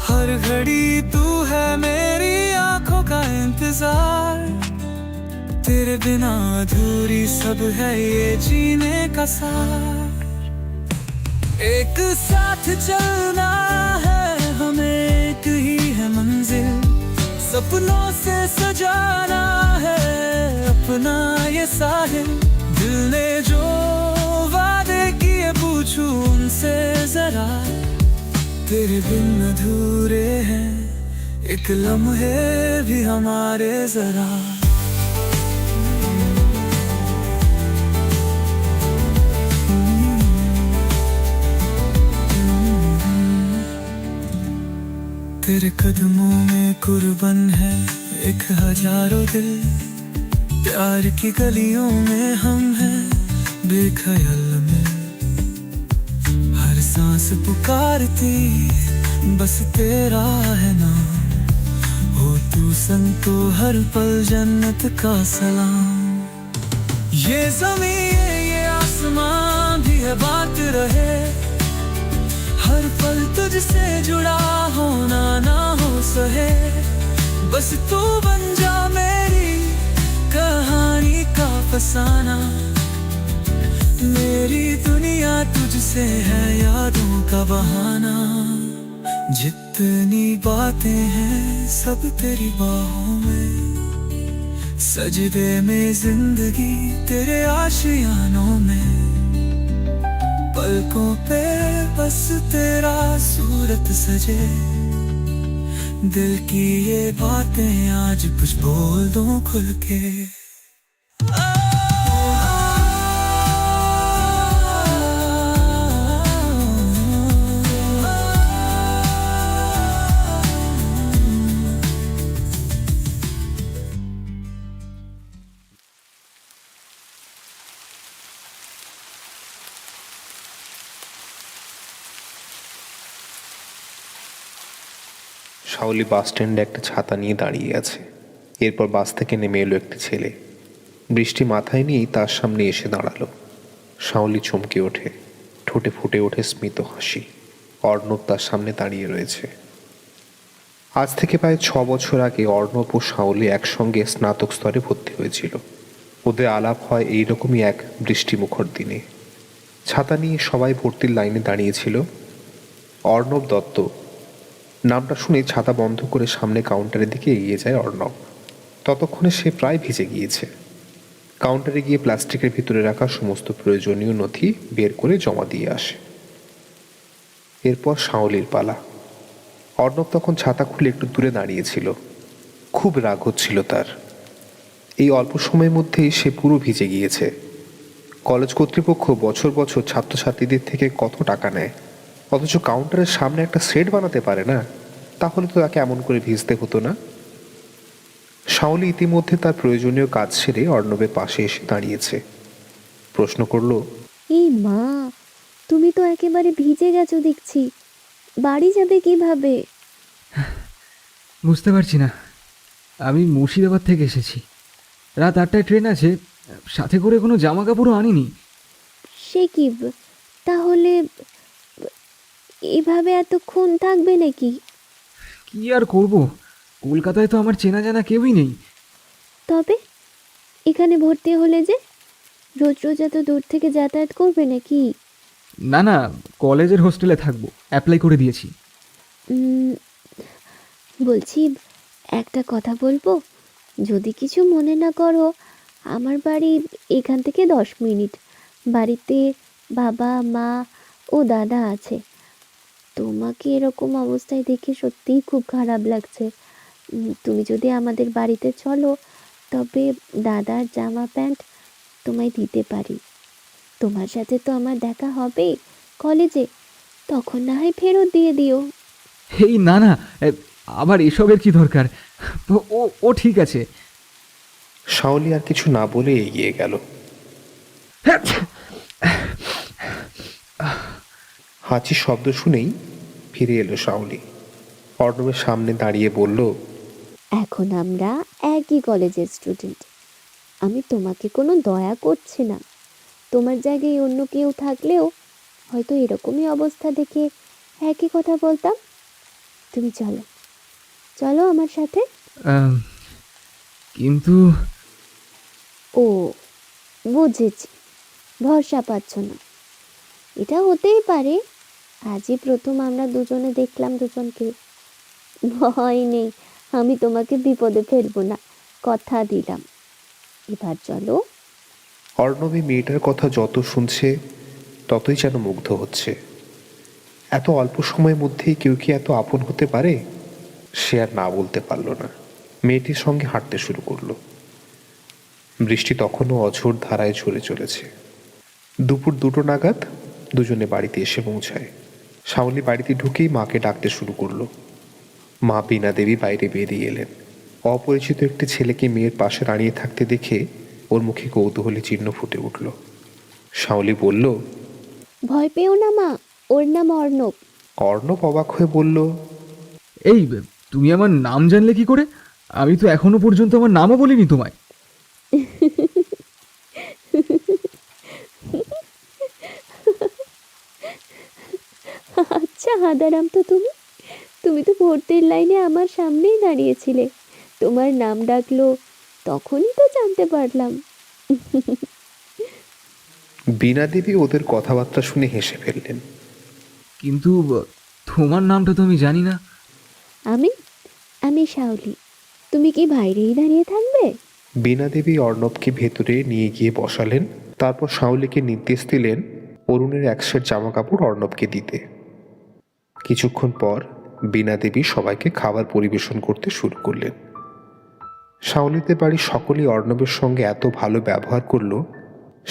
हर घड़ी तू है मेरी आंखों का इंतजार। तेरे बिना अधूरी सब है ये जीने का सार। एक साथ चलना है हमें, एक ही है मंजिल, सपनों से सजाना है अपना ये साहिल। दिल ने जो वादे किए पूछूं उनसे जरा, तेरे बिन अधूरे हैं एक लम्हे भी हमारे जरा। तेरे कदमों में कुर्बान है एक हजारों दिल, प्यार की गलियों में हम हैं बेख्याल में। हर सांस पुकारती बस तेरा है नाम, हो तू संग तो हर पल जन्नत का सलाम। ये ज़मीं ये आसमां भी है बात रहे, हर पल तुझसे जुड़ा होना ना हो सहे। बस तू बन जा मेरी कहानी का फसाना, मेरी दुनिया तुझसे है यादों का बहाना। जितनी बातें हैं सब तेरी बाहों में, सजदे में जिंदगी तेरे आशियानों में। पलकों पे बस तेरा सूरत सजे, दिल की ये बातें आज कुछ बोल दूं खुल के। শাওলি বাস স্ট্যান্ডে একটা ছাতা নিয়ে দাঁড়িয়ে আছে। এরপর বাস থেকে নেমে এলো একটি ছেলে। বৃষ্টি মাথায় নিয়েই তার সামনে এসে দাঁড়ালো। শাওলি চমকে ওঠে, ঠোঁটে ফুটে ওঠে স্মিত হাসি। অর্ণব তার সামনে দাঁড়িয়ে রয়েছে। আজ থেকে প্রায় 6 বছর আগে অর্ণব ও শাওলি একসঙ্গে স্নাতক স্তরে ভর্তি হয়েছিল। ওদের আলাপ হয় এইরকমই এক বৃষ্টিমুখর দিনে। ছাতা নিয়ে সবাই ভর্তির লাইনে দাঁড়িয়েছিল। অর্ণব দত্ত নামটা শুনে ছাতা বন্ধ করে সামনে কাউন্টারের দিকে এগিয়ে যায় অর্ণব। ততক্ষণে সে প্রায় ভিজে গিয়েছে। কাউন্টারে গিয়ে প্লাস্টিকের ভিতরে রাখা সমস্ত প্রয়োজনীয় নথি বের করে জমা দিয়ে আসে। এরপর শাওলির পালা। অর্ণব তখন ছাতা খুলে একটু দূরে দাঁড়িয়েছিল। খুব রাগ হচ্ছিল তার। এই অল্প সময়ের মধ্যেই সে পুরো ভিজে গিয়েছে। কলেজ কর্তৃপক্ষ বছর বছর ছাত্রছাত্রীদের থেকে কত টাকা নেয়, অথচ কাউন্টারের সামনে একটা সেট বানাতে পারে না। তাহলে তো তাকে এমন করে ভিজতে হতো না। শাওলি ইতিমধ্যে তার প্রয়োজনীয় কাজ সেরে অর্ণবের পাশে এসে দাঁড়িয়েছে। প্রশ্ন করলো, এই মা, তুমি তো একেবারে ভিজে গেছো দেখছি, বাড়ি যাবে কিভাবে? বুঝতে পারছি না। আমি মুর্শিদাবাদ থেকে এসেছি, রাত 8টায় ট্রেন আছে, সাথে করে কোনো জামা কাপড়ও আনিনি। সে কি, তাহলে এভাবে এতক্ষণ থাকবে নাকি? কি আর করব, কলকাতায় তো আমার চেনা জানা কেউই নেই। তবে এখানে ভর্তি হলে যে রোজ রোজ এত দূর থেকে যাতায়াত করবে নাকি? না না, কলেজের হোস্টেলে থাকবো, অ্যাপ্লাই করে দিয়েছি। বলছি, একটা কথা বলবো? যদি কিছু মনে না করো, আমার বাড়ি এখান থেকে 10 মিনিট। বাড়িতে বাবা মা ও দাদা আছে। তোমাকে এরকম অবস্থায় দেখে সত্যিই খুব খারাপ লাগছে। তুমি যদি আমাদের বাড়িতে চলো, তবে দাদার জামা প্যান্ট তোমায় দিতে পারি। তোমার সাথে তো আমার দেখা হবে কলেজে, তখন না হয় ফেরত দিয়ে দিও। এই না না, আবার এসবের কি দরকার? ও ও ঠিক আছে। শাওলি আর কিছু না বলে এগিয়ে গেল। হাঁচির শব্দ শুনেই ফিরে এলো শাওলি। অর্ণবের সামনে দাঁড়িয়ে বলল, এখন আমরা একই কলেজের স্টুডেন্ট। আমি তোমাকে কোনো দয়া করছি না। তোমার জায়গায় অন্য কেউ থাকলেও হয়তো এরকমই অবস্থা দেখে একই কথা বলতাম। তুমি চলো, চলো আমার সাথে। আম, কিন্তু ও, বুঝেছি, ভরসা পাচ্ছ না। এটা হতেই পারে, আজই প্রথম আমরা দুজনে দেখলাম দুজনকে। ভয় নেই, আমি তোমাকে বিপদে ফেলবো না, কথা দিলাম। এবার চলো। অর্ণবী মেয়েটার কথা যত শুনছে ততই যেন মুগ্ধ হচ্ছে। এত অল্প সময়ের মধ্যেই কেউ কি এত আপন হতে পারে? সে আর না বলতে পারল না। মেয়েটির সঙ্গে হাঁটতে শুরু করলো। বৃষ্টি তখনও অঝোর ধারায় ঝরে চলেছে। দুপুর 2টো নাগাদ দুজনে বাড়িতে এসে পৌঁছায়। শাওলি বাড়িতে ঢুকেই মাকে ডাকতে শুরু করলো। মা বীণা দেবী বাইরে বেরিয়ে এলেন। অপরিচিত একটি ছেলেকে মেয়ের পাশে দাঁড়িয়ে থাকতে দেখে ওর মুখে কৌতূহলী চিহ্ন ফুটে উঠল। শাওলি বলল, ভয় পেও না মা, ওর নাম অর্ণব। অর্ণব অবাক হয়ে বলল, এই, তুমি আমার নাম জানলে কি করে? আমি তো এখনো পর্যন্ত আমার নামও বলিনি তোমায়। আচ্ছা হাদারাম তো তুমি। তুমি তো ভর্তির লাইনে আমার সামনেই দাঁড়িয়েছিলে। তোমার নাম ডাকলো, তখনই তো জানতে পারলাম। বীণা দেবী ওদের কথাবার্তা শুনে হেসে ফেললেন। কিন্তু তোমার নামটা তো আমি জানি না। আমি আমি শাওলি। তুমি কি বাইরেই দাঁড়িয়ে থাকবে? বীণা দেবী অর্ণবকে ভেতরে নিয়ে গিয়ে বসালেন। তারপর শাওলিকে নির্দেশ দিলেন অরুণের এক সেট জামা কাপড় অর্ণবকে দিতে। কিছুক্ষণ পর বীণা দেবী সবাইকে খাবার পরিবেশন করতে শুরু করলেন। শাওলিদের বাড়ির সকলেই অর্ণবের সঙ্গে এত ভালো ব্যবহার করলো,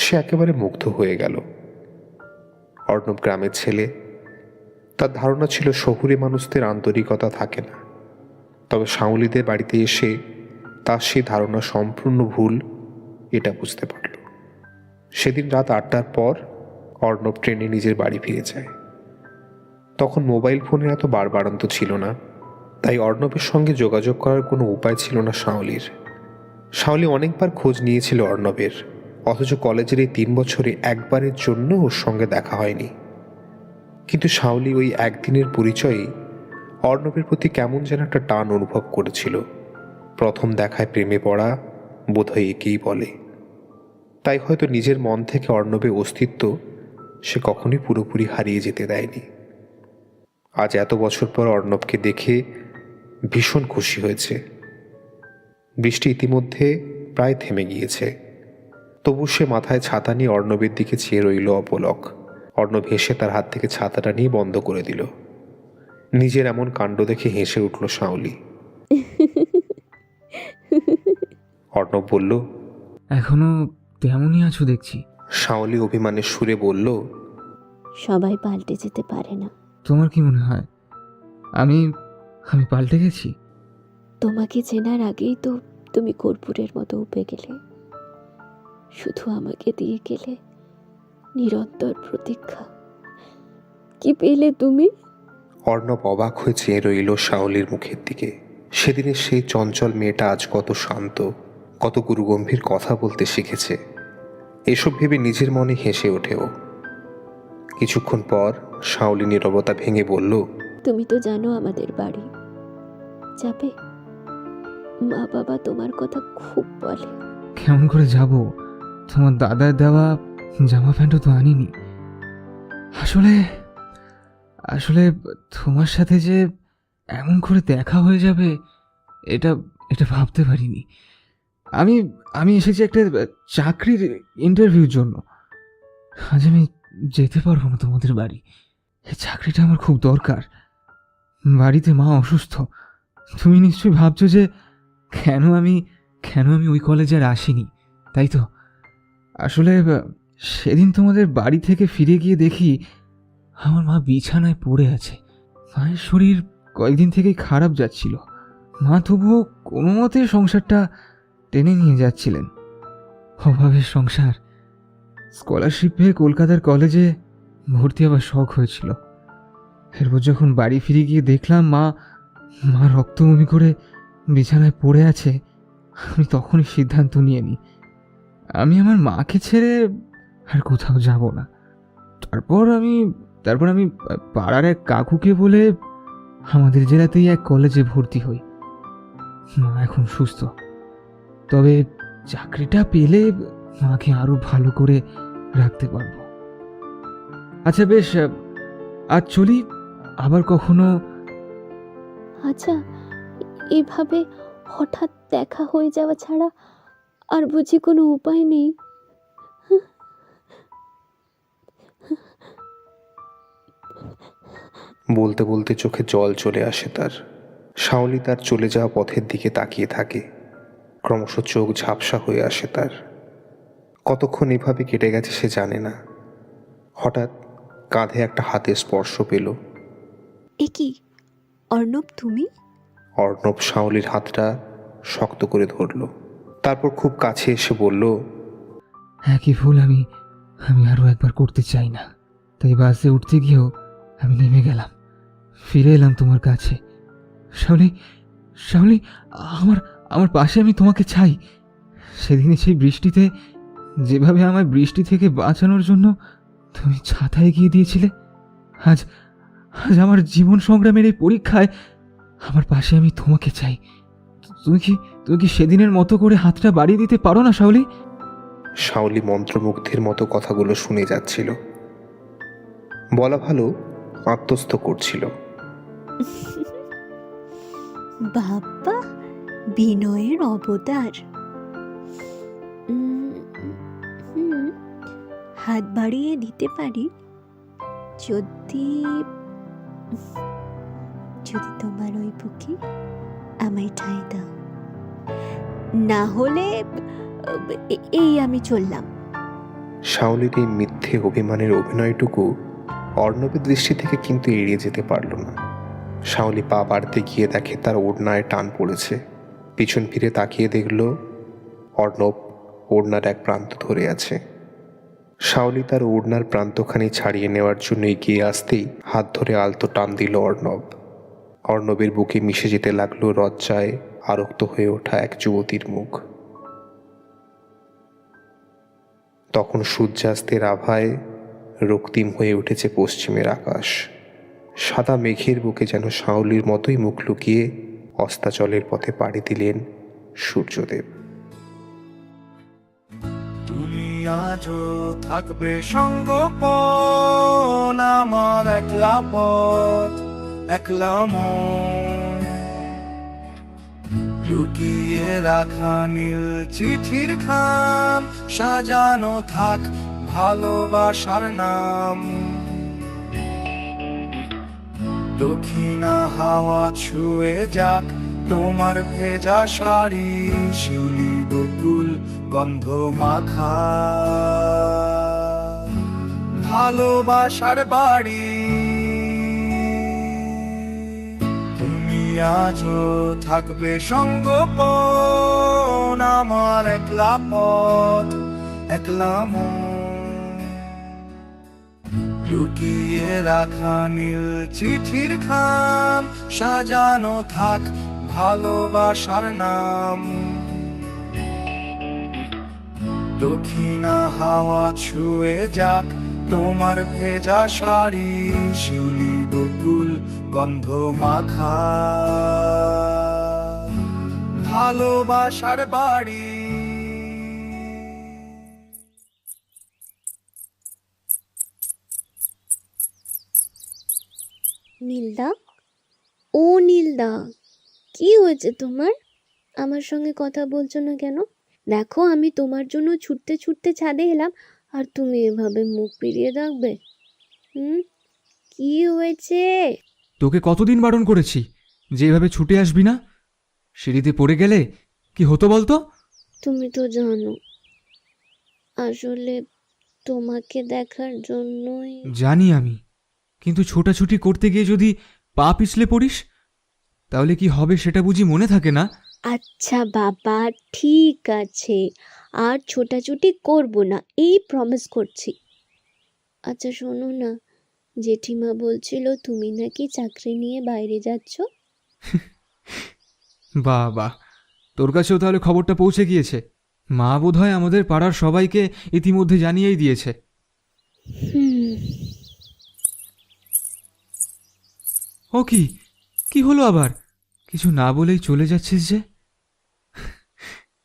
সে একেবারে মুগ্ধ হয়ে গেল। অর্ণব গ্রামের ছেলে, তার ধারণা ছিল শহুরে মানুষদের আন্তরিকতা থাকে না। তবে শাওলিদের বাড়িতে এসে তার সেই ধারণা সম্পূর্ণ ভুল, এটা বুঝতে পারল। সেদিন রাত 8টার পর অর্ণব ট্রেনে নিজের বাড়ি ফিরে যায়। তখন মোবাইল ফোনের এত বাড়বাড়ন্ত ছিল না, তাই অর্ণবের সঙ্গে যোগাযোগ করার কোনো উপায় ছিল না শাওলির। শাওলি অনেকবার খোঁজ নিয়েছিল অর্ণবের, অথচ কলেজের এই 3 বছরে একবারের জন্য ওর সঙ্গে দেখা হয়নি। কিন্তু শাওলি ওই একদিনের পরিচয়ে অর্ণবের প্রতি কেমন যেন একটা টান অনুভব করেছিল। প্রথম দেখায় প্রেমে পড়া বোধহয় একেই বলে। তাই হয়তো নিজের মন থেকে অর্ণবের অস্তিত্ব সে কখনোই পুরোপুরি হারিয়ে যেতে দেয়নি। আজ এত বছর পর অর্ণবকে দেখে ভীষণ খুশি হয়েছে। বৃষ্টি ইতিমধ্যে প্রায় থেমে গিয়েছে, তবু সে মাথায় ছাতা নিয়ে অর্ণবের দিকে চেয়ে রইল অপলক। অর্ণব হেসে তার হাত থেকে ছাতাটা নিয়ে বন্ধ করে দিল। নিজের এমন কাণ্ড দেখে হেসে উঠল শাওলি। অর্ণব বলল, এখনো তেমনই আছো দেখছি। শাওলি অভিমানের সুরে বলল, সবাই পাল্টে যেতে পারে না। তোমার কি মনে হয় আমি আমি পাল্টে গেছি? তোমাকে চেনার আগেই তো তুমি কর্পূরের মতো উপে গেলে। শুধু আমাকে দিয়ে গেলে নিরন্তর প্রতীক্ষা। কি পেলে তুমি? অর্ণব অবাক হয়ে চেয়ে রইল শাওলির মুখের দিকে। সেদিনের সেই চঞ্চল মেয়েটা আজ কত শান্ত, কত গুরুগম্ভীর কথা বলতে শিখেছে। এসব ভেবে নিজের মনে হেসে ওঠেও। কিছুক্ষণ পর শাওলি নীরবতা ভেঙে বলল, তুমি তো জানো আমাদের বাড়ি যাবে। মা বাবা তোমার কথা খুব বলে। কেমন করে যাব? তোমার দাদার দেওয়া জামা প্যান্টও তো আনিনি। আসলে আসলে তোমার সাথে যে এমন করে দেখা হয়ে যাবে এটা এটা ভাবতে পারিনি। আমি আমি এসেছি একটা চাকরির ইন্টারভিউর জন্য। আজ আমি যেতে পারবো না তোমাদের বাড়ি। এই চাকরিটা আমার খুব দরকার। বাড়িতে মা অসুস্থ। তুমি নিশ্চয়ই ভাবছো যে কেন আমি ওই কলেজে আর আসিনি, তাই তো? আসলে সেদিন তোমাদের বাড়ি থেকে ফিরে গিয়ে দেখি আমার মা বিছানায় পড়ে আছে। মায়ের শরীর কয়েকদিন থেকেই খারাপ যাচ্ছিল। মা তবুও কোনো মতে সংসারটা টেনে নিয়ে যাচ্ছিলেন। অভাবের সংসার। স্কলারশিপ পেয়ে কলকাতার কলেজে ভর্তি হওয়ার শখ হয়েছিল, এরপর যখন বাড়ি ফিরে গিয়ে দেখলাম মা মা রক্ত বমি করে বিছানায় পড়ে আছে, আমি তখনই সিদ্ধান্ত নিয়ে নিই আমি আমার মাকে ছেড়ে আর কোথাও যাব না। তারপর আমি পাড়ার এক কাকুকে বলে আমাদের জেলাতেই এক কলেজে ভর্তি হই। মা এখন সুস্থ, তবে চাকরিটা পেলে মাকে আরো ভালো করে রাখতে পারবো। আচ্ছা বেশ, আজ চলি, আবার কখনো। আচ্ছা, এভাবে হঠাৎ দেখা হয়ে যাওয়া ছাড়া আর বুঝি কোনো উপায় নেই? বলতে বলতে চোখে জল চলে আসে তার। শাওলি তার চলে যাওয়া পথের দিকে তাকিয়ে থাকে। ক্রমশ চোখ ঝাপসা হয়ে আসে তার। কতক্ষণ এভাবে কেটে গেছে সে জানে না। হঠাৎ কাঁধে একটা হাতের স্পর্শ পেল। এ কি অর্ণব, তুমি? অর্ণব শাওলির হাতটা শক্ত করে ধরল, তারপর খুব কাছে এসে বলল, একই ভুল আমি আরো একবার করতে চাই না। তাই বাসে উঠতে গিয়েও আমি নেমে গেলাম, ফিরে এলাম তোমার কাছে। শাওলি, শাওলি, আমার আমার পাশে আমি তোমাকে চাই। সেদিনে সেই বৃষ্টিতে যেভাবে আমায় বৃষ্টি থেকে বাঁচানোর জন্য তুমি ছাতা এগিয়ে দিয়েছিলে, আজ আজ আমার জীবন সংগ্রামের এই পরীক্ষায় আমার পাশে আমি তোমাকে চাই। তুমি কি সেদিনের মতো করে হাতটা বাড়িয়ে দিতে পারো না শাওলি? শাওলি মন্ত্রমুগ্ধের মতো কথাগুলো শুনে যাচ্ছিল। বলা ভালো, আত্মস্থ করছিল। বাবা, বিনয়ের অবতার। হাত বাড়িয়ে দিতে পারি যদি যদি তোমার ওই বুকে আমায় ঠাঁই দাও। না হলে এই আমি চললাম। শাওলির এই মিথ্যে অভিমানের অভিনয়টুকু অর্ণবের দৃষ্টি থেকে কিন্তু এড়িয়ে যেতে পারল না। শাওলি পা বাড়তে গিয়ে দেখে তার ওড়নায় টান পড়েছে। পিছন ফিরে তাকিয়ে দেখল অর্ণব ওড়নার এক প্রান্ত ধরে আছে। শাওলি তার ওড়নার প্রান্তখানি ছাড়িয়ে নেওয়ার জন্য এগিয়ে আসতেই হাত ধরে আলতো টান দিল অর্ণব। অর্ণবের বুকে মিশে যেতে লাগলো লজ্জায় আরক্ত হয়ে ওঠা এক যুবতীর মুখ। তখন সূর্যাস্তের আভায় রক্তিম হয়ে উঠেছে পশ্চিমের আকাশ। সাদা মেঘের বুকে যেন শাওলির মতোই মুখ লুকিয়ে অস্তাচলের পথে পাড়ি দিলেন সূর্যদেব। তুমি আজও থাকবে সঙ্গপন, আমার একলা পথ একলা মন। লুকিয়ে রাখা নীল চিঠির খাম, সাজানো থাক ভালোবাসার নাম। দক্ষিণা হাওয়া ছুঁয়ে যাক তোমার ভেজা শাড়ি, শিউলি বকুল গন্ধ মাখা ভালোবাসার বাড়ি। তুমি আজও থাকবে সঙ্গপন, আমার একলা পথ একলা মন। লুকিয়ে রাখা নীল চিঠির খাম, সাজানো থাক ভালোবাসার নাম। দক্ষিণা হাওয়া ছুঁয়ে যাক তোমার ভেজা শাড়ি, শিউলি বকুল গন্ধ মাখা ভালোবাসার বাড়ি। নীলদা, ও নীলদা, কি হয়েছে তোমার? আমার সঙ্গে কথা বলছো না কেন? দেখো, আমি তোমার জন্য ছুটতে ছুটতে ছাদে এলাম, আর তুমি এভাবে মুখ ফিরিয়ে থাকবে? কি হয়েছে? তোকে কতদিন বারণ করেছি যে এভাবে ছুটে আসবি না? সিঁড়িতে পড়ে গেলে কি হতো বলতো? তুমি তো জানো, আসলে তোমাকে দেখার জন্যই। জানি আমি, কিন্তু ছোটাছুটি করতে গিয়ে যদি পা পিছলে পড়িস তাহলে কি হবে সেটা বুঝি মনে থাকে না? আচ্ছা বাবা, ঠিক আছে, আর ছোটাছুটি করব না, এই প্রমিস করছি। আচ্ছা শোনো না, জেঠিমা বলছিল তুমি নাকি চাকরি নিয়ে বাইরে যাচ্ছ। বাহ বাহ, তোর কাছেও তাহলে খবরটা পৌঁছে গিয়েছে। মা বোধহয় আমাদের পাড়ার সবাইকে ইতিমধ্যে জানিয়েই দিয়েছে। হুম, ও কি, কি হলো আবার? কিছু না বলেই চলে যাচ্ছিস যে?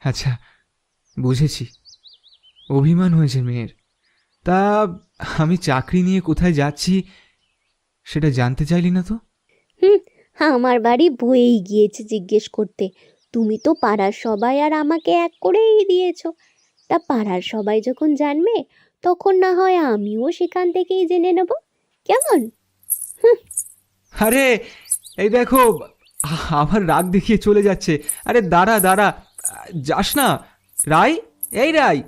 আচ্ছা, বুঝেছি, অভিমান হয়েছে মেয়ের। তা আমি চাকরি নিয়ে কোথায় যাচ্ছি সেটা জানতে চাইলি না তো? হুম, আমার বাড়ি বয়েই গিয়েছে জিজ্ঞেস করতে। তুমি তো পাড়ার সবাই আর আমাকে এক করেই দিয়েছো। তা পাড়ার সবাই যখন জানবে তখন না হয় আমিও সেখান থেকেই জেনে নেব, কেমন? আরে এই দেখো, আবার রাগ দেখিয়ে চলে যাচ্ছে। আরে দাঁড়া দাঁড়া, যাস না রাই, এই রাই।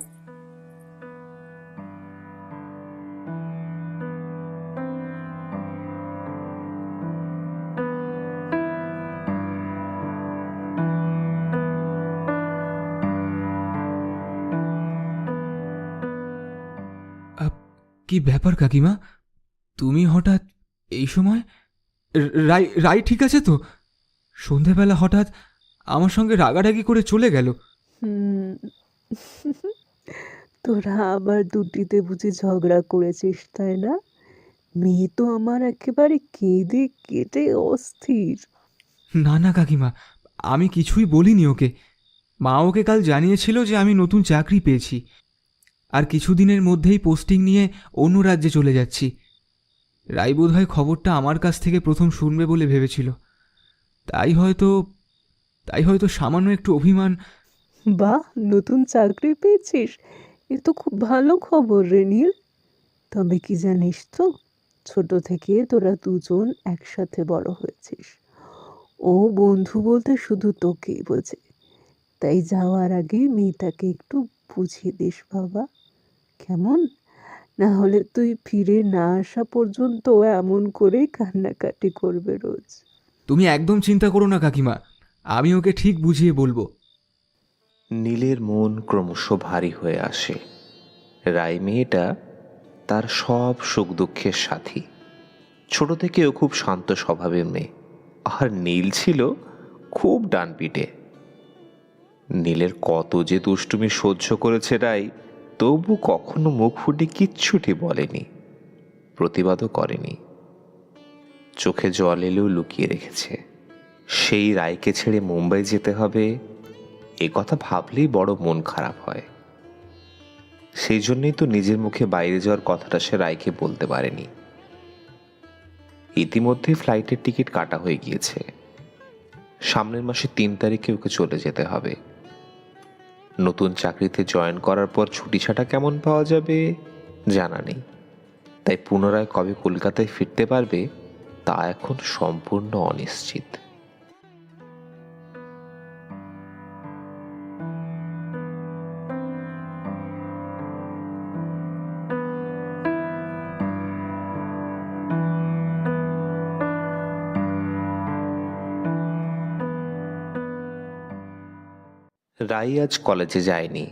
কি ব্যাপার কাকিমা, তুমি হঠাৎ এই সময়? রাই রাই ঠিক আছে তো? সন্ধেবেলা হঠাৎ আমার সঙ্গে রাগারাগি করে চলে গেল। হুম। তোরা আবার দুটিতে বুঝি ঝগড়া করেছিস, তাই না? মেয়ে তো আমার একেবারে কেঁদে কেটে অস্থির। না না কাকিমা, আমি কিছুই বলিনি ওকে। মা ওকে কাল জানিয়েছিল যে আমি নতুন চাকরি পেয়েছি, আর কিছুদিনের মধ্যেই পোস্টিং নিয়ে অন্য রাজ্যে চলে যাচ্ছি। রাই বোধহয় খবরটা আমার কাছ থেকে প্রথম শুনবে বলে ভেবেছিল। তাই হয়তো তাই হয়তো সামান্য একটু অভিমান। বাহ, নতুন চাকরি পেয়েছিস, এ তো খুব ভালো খবর রে নীল। তবে কি জানিস তো, ছোট থেকে তোরা দুজন একসাথে বড় হয়েছিস। ও বন্ধু বলতে শুধু তোকেই বোঝে। তাই যাওয়ার আগে মেয়েটাকে একটু বুঝিয়ে দিস বাবা, কেমন? না হলে তুই ফিরে না আসা পর্যন্ত এমন করে কান্নাকাটি করবে রোজ। তুমি একদম চিন্তা করো না কাকিমা, আমি ওকে ঠিক বুঝিয়ে বলবো। নীলের মন ক্রমশ ভারী হয়ে আসে। রাই মেয়েটা তার সব সুখ দুঃখের সাথী। ছোট থেকে ও খুব শান্ত স্বভাবের মেয়ে, আর নীল ছিল খুব ডানপিটে। নীলের কত যে দুষ্টুমি সহ্য করেছে রাই, তবু কখনো মুখ ফুটে কিচ্ছুটি বলেনি, প্রতিবাদও করেনি। চোখে জল এলেও লুকিয়ে রেখেছে। সেই রায়কে ছেড়ে মুম্বাই যেতে হবে, এ কথা ভাবলেই বড় মন খারাপ হয়। সেই জন্যই তো নিজের মুখে বাইরে যাওয়ার কথাটা সে রায়কে বলতে পারেনি। ইতিমধ্যে ফ্লাইটের টিকিট কাটা হয়ে গিয়েছে। সামনের মাসে 3 তারিখে ওকে চলে যেতে হবে। নতুন চাকরিতে জয়েন করার পর ছুটি ছাটা কেমন পাওয়া যাবে জানা নেই। তাই পুনরায় কবে কলকাতায় ফিরতে পারবে তা এখন সম্পূর্ণ অনিশ্চিত। রাই আজ কলেজে যায়নি।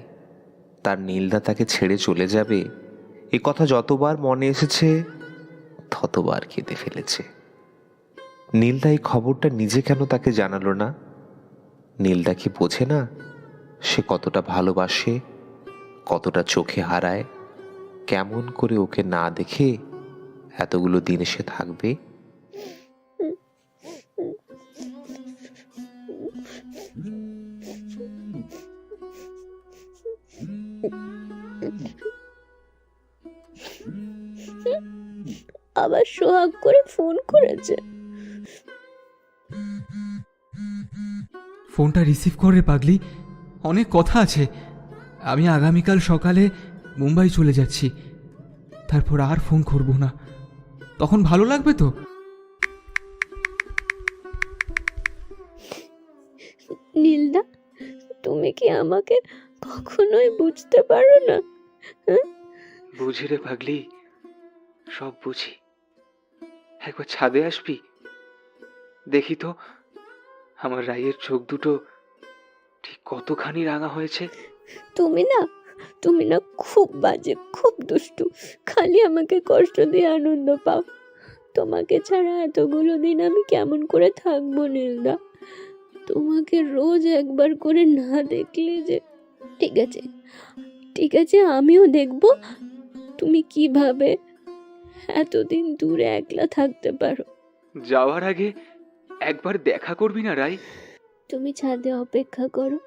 তার নীলদা তাকে ছেড়ে চলে যাবে এ কথা যতবার মনে এসেছে ততবার কেঁদে ফেলেছে। নীলদা এই খবরটা নিজে কেন তাকে জানালো না? নীলদা কি বোঝে না সে কতটা ভালোবাসে, কতটা চোখে হারায়? কেমন করে ওকে না দেখে এতগুলো দিন সে থাকবে? আবার সোহাগ করে ফোন করেছে। ফোনটা রিসিভ করে পাগলি, অনেক কথা আছে। আমি আগামীকাল সকালে মুম্বাই চলে যাচ্ছি, তারপর আর ফোন করব না। তখন ভালো লাগবে তো? নীলদা, তুমি কি আমাকে কখনোই বুঝতে পারো না? বুঝি রে পাগলি, সব বুঝি। একবার ছাদে আসবি, দেখি তো আমার রাইয়ের চোখ দুটো ঠিক কতখানি রাঙা হয়েছে। তুমি না খুব বাজে, খুব দুষ্টু, খালি আমাকে কষ্ট দিয়ে আনন্দ পাও। তোমাকে ছাড়া এতগুলো দিন আমি কেমন করে থাকবো নীলদা? তোমাকে রোজ একবার করে না দেখলে যে। ঠিক আছে, ঠিক আছে, আমিও দেখবো তুমি কিভাবে এতদিন দূরে একলা থাকতে পারো। যাওয়ার আগে একবার দেখা করবি না রাই? তুমি ছাদে অপেক্ষা করো,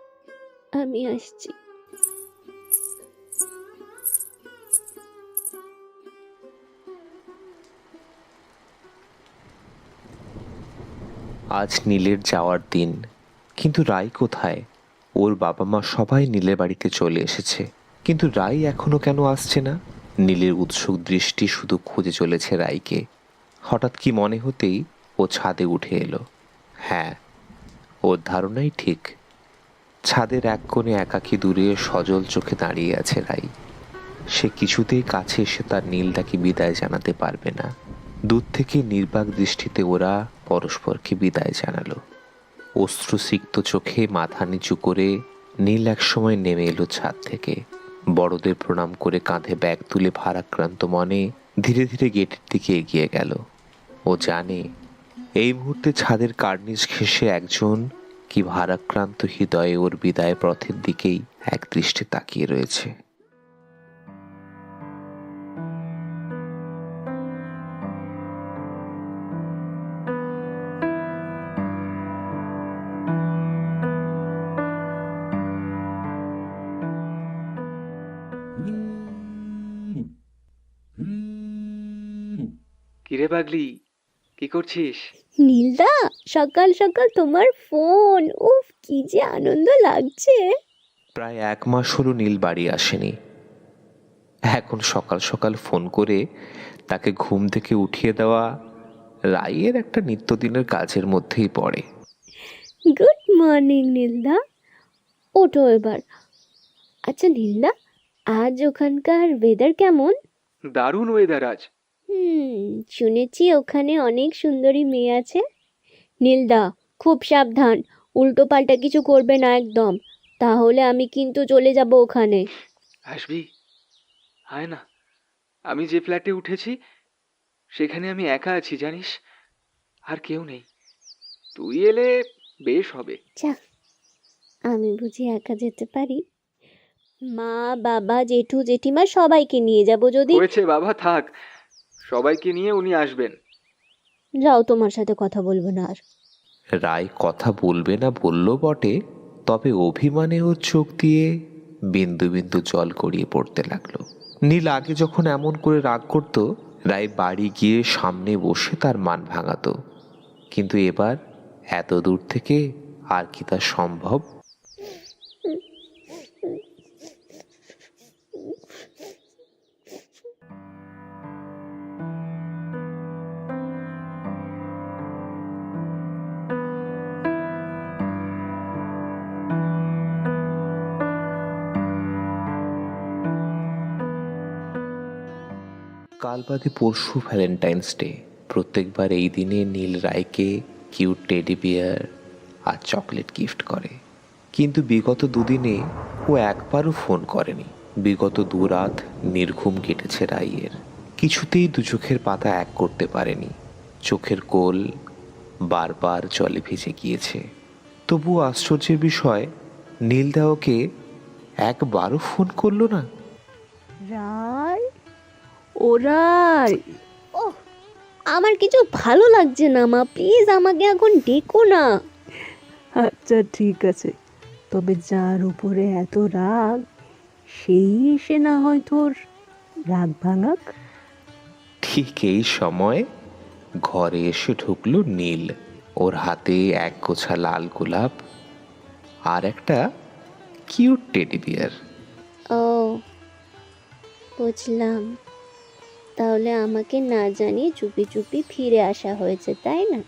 আমি আসছি। আজ নীলের যাওয়ার দিন, কিন্তু রাই কোথায়? ওর বাবা মা সবাই নীলের বাড়িতে চলে এসেছে, কিন্তু রাই এখনো কেন আসছে না? নীলের উৎসুক দৃষ্টি শুধু খুঁজে চলেছে রাইকে। হঠাৎ কি মনে হতেই ও ছাদে উঠে এলো। হ্যাঁ, ওর ধারণাই ঠিক। ছাদের এক কোণে একাকী দূরে সজল চোখে দাঁড়িয়ে আছে রাই। সে কিছুতেই কাছে এসে তার নীলদাকে বিদায় জানাতে পারবে না। দূর থেকে নির্বাক দৃষ্টিতে ওরা পরস্পরকে বিদায় জানালো। অশ্রুসিক্ত চোখে মাথা নিচু করে নীল একসময় নেমে এলো ছাদ থেকে। বড়দের প্রণাম করে কাঁধে ব্যাগ তুলে ভারাক্রান্ত মনে ধীরে ধীরে গেটের দিকে এগিয়ে গেল। ও জানে এই মুহূর্তে ছাদের কার্নিশ ঘেঁষে একজন কি ভারাক্রান্ত হৃদয়ে ওর বিদায় পথের দিকেই এক দৃষ্টে তাকিয়ে রয়েছে। কিরে পাগলি, কি করছিস? নীলদা, সকাল সকাল তোমার ফোন! উফ, কি যে আনন্দ লাগছে। প্রায় 1 মাস হলো নীল বাড়ি আসেনি। এখন সকাল সকাল ফোন করে তাকে ঘুম থেকে উঠিয়ে দেওয়া রাইয়ের একটা নিত্যদিনের কাজের মধ্যেই পড়ে। গুড মর্নিং নীলদা, ওঠো এবার। আচ্ছা নীলদা, আজ ওখানকার ওয়েদার কেমন? দারুণ ওয়েদার আজ। শুনেছি ওখানে অনেক সুন্দরী মেয়ে আছে। নীলদা, খুব সাবধান, উল্টো পাল্টা কিছু করবে না একদম, তাহলে আমি কিন্তু চলে যাব ওখানে। আসবি? আয় না, আমি যে ফ্ল্যাটে উঠেছি সেখানে আমি একা আছি জানিস, আর কেউ নেই। তুই এলে বেশ হবে। যা, আমি বুঝি একা যেতে পারি? মা, বাবা, জেঠু, জেঠিমা সবাইকে নিয়ে যাব যদি। হয়েছে বাবা, থাক, সবাইকে নিয়ে উনি আসবেন। যাও, তোমার সাথে কথা বলবো না আর। রায় কথা বলবে না বলল বটে, তবে অভিমানে ওর চোখ দিয়ে বিন্দু বিন্দু জল গড়িয়ে পড়তে লাগলো। নীল আগে যখন এমন করে রাগ করত, রায় বাড়ি গিয়ে সামনে বসে তার মান ভাঙাতো, কিন্তু এবার এত দূর থেকে আর কি তা সম্ভব? কাল বাদে পরশু ভ্যালেন্টাইন্স ডে। প্রত্যেকবার এই দিনে নীল রায়কে কিউট টেডি বিয়ার আর চকলেট গিফট করে, কিন্তু বিগত দুদিনে ও একবারও ফোন করেনি। বিগত 2 রাত নির্ঘুম কেটেছে রাইয়ের। কিছুতেই 2 চোখের পাতা এক করতে পারেনি। চোখের কোল বারবার জলে ভিজে গিয়েছে। তবু আশ্চর্যের বিষয়, নীলদা ওকে একবারও ফোন করলো না। রাই, ও রাই, ওহ, আমার কিছু ভালো লাগছে না মা, প্লিজ আমাকে এখন ডেকো না। আচ্ছা ঠিক আছে, তবে যার উপরে এত রাগ সেই এসে না হয় তোর রাগ ভাঙাক। ঠিক এই সময় ঘরে এসে ঢুকলো নীল। ওর হাতে এক গোছা লাল গোলাপ আর একটা কিউট টেডি বিয়ার। ও, বুঝলাম, তাহলে আমাকে না জানিয়ে চুপি চুপি ফিরে আসা হয়েছে, তাই না?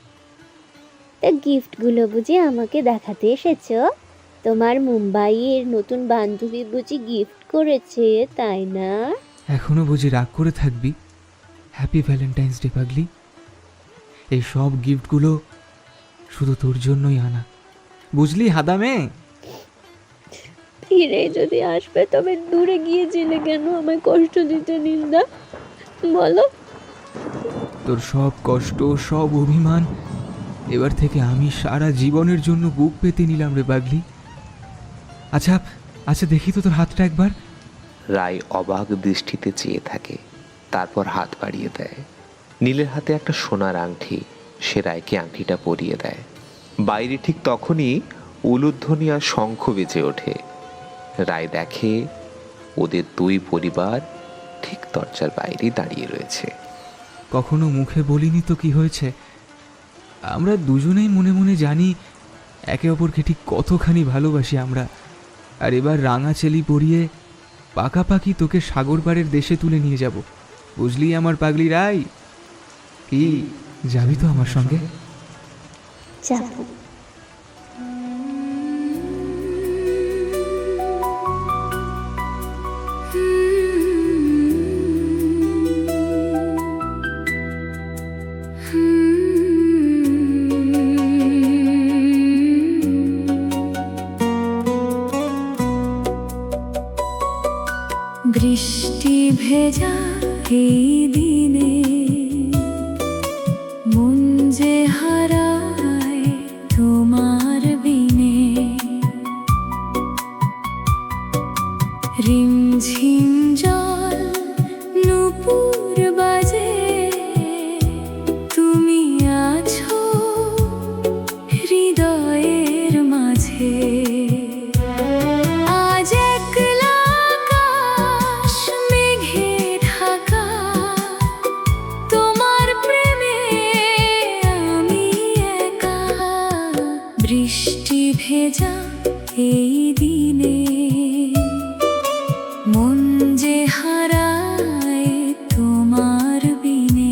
তা গিফটগুলো বুঝি আমাকে দেখাতে এসেছো? তোমার মুম্বাইয়ের নতুন বান্ধবী বুঝি গিফট করেছে, তাই না? এখনো বুঝি রাগ করে থাকবি? হ্যাপি ভ্যালেন্টাইন্স ডে পাগলি। এই সব গিফটগুলো শুধু তোর জন্যই আনা, বুঝলি হাদামে? ফিরে যদি আসবে তবে দূরে গিয়েছিলে কেন আমায় কষ্ট দিতে নীলদা, বলো? তোর সব কষ্ট, সব অভিমান এবার থেকে আমি সারা জীবনের জন্য বুক পেতে নিলাম রে পাগলি। আচ্ছা আচ্ছা, দেখি তো তোর হাতটা একবার। রায় অবাক দৃষ্টিতে চেয়ে থাকে, তারপর হাত বাড়িয়ে দেয়। নীলের হাতে একটা সোনার আংটি, সে রায়কে আংটিটা পরিয়ে দেয়। বাইরে ঠিক তখনই উলুধ্বনি আর শঙ্খ বেজে ওঠে। রায় দেখে ওদের দুই পরিবার ঠিক দরজার বাইরে দাঁড়িয়ে রয়েছে। কখনো মুখে বলিনি তো কি হয়েছে, আমরা দুজনেই মনে মনে জানি একে অপরকে ঠিক কতখানি ভালোবাসি আমরা। আর এবার রাঙা চেলি পরিয়ে পাকাপাকি তোকে সাগর পাড়ের দেশে তুলে নিয়ে যাব, বুঝলি আমার পাগলি রাই? কি যাবি তো আমার সঙ্গে? যাবো। বৃষ্টি ভেজা এই দিনে মন যে হারায় তোমার বিনে, রিমঝিম জল নূপুর বাজে, তুমি আছো হৃদয়ের মাঝে। আজ একলা আকাশ মেঘে ঢাকা, তোমার প্রেমে আমি একা। বৃষ্টি ভেজা এই দিনে মন যে হারায় তোমার বিনে।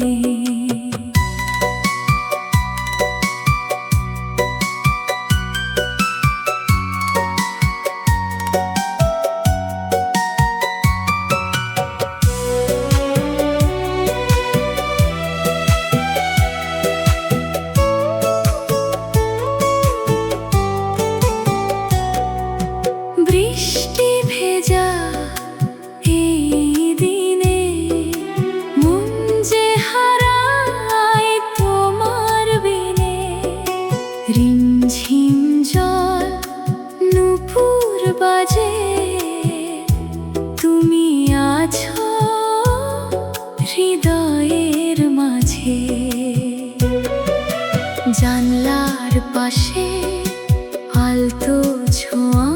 বৃষ্টি ভেজা এই দিনে মন যে হারায় তোমার বিনে, রিমঝিম জল নূপুর বাজে, তুমি আছো হৃদয়ের মাঝে। জানলার পাশে আলতো ছোঁয়া,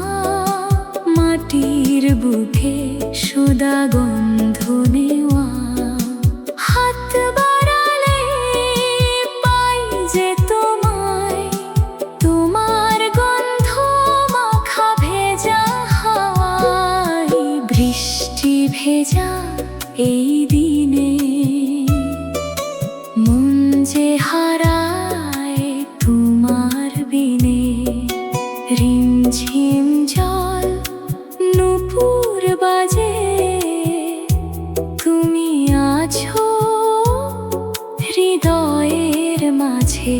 মাটির বুকে সুদা গন্ধ নেওয়া। হাত বাড়ালে পাই যে তোমায়, তোমার গন্ধ মাখা ভেজা হাওয়ায়। বৃষ্টি ভেজা এই দিনে মন যে হারায় তোমার বিনে, রিমঝিম জল নূপুর বাজে, তুমি আছো হৃদয়ের মাঝে।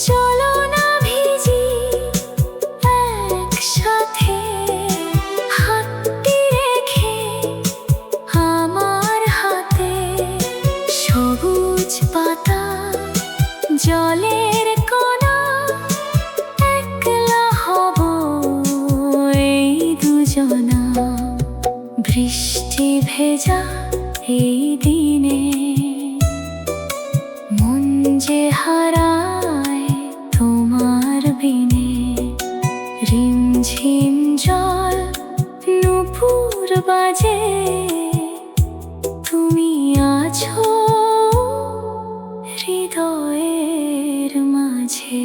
চলো না ভিজি একসাথে, হাতটি রেখে আমার হাতে। সবুজ পাতা জলের কোনা, একলা হব এই দুজনা। বৃষ্টি ভেজা এই দিনে মন যে হারায় তোমার বিনে, রিমঝিম জল নূপুর বাজে, তুমি আছো হৃদয়ের মাঝে।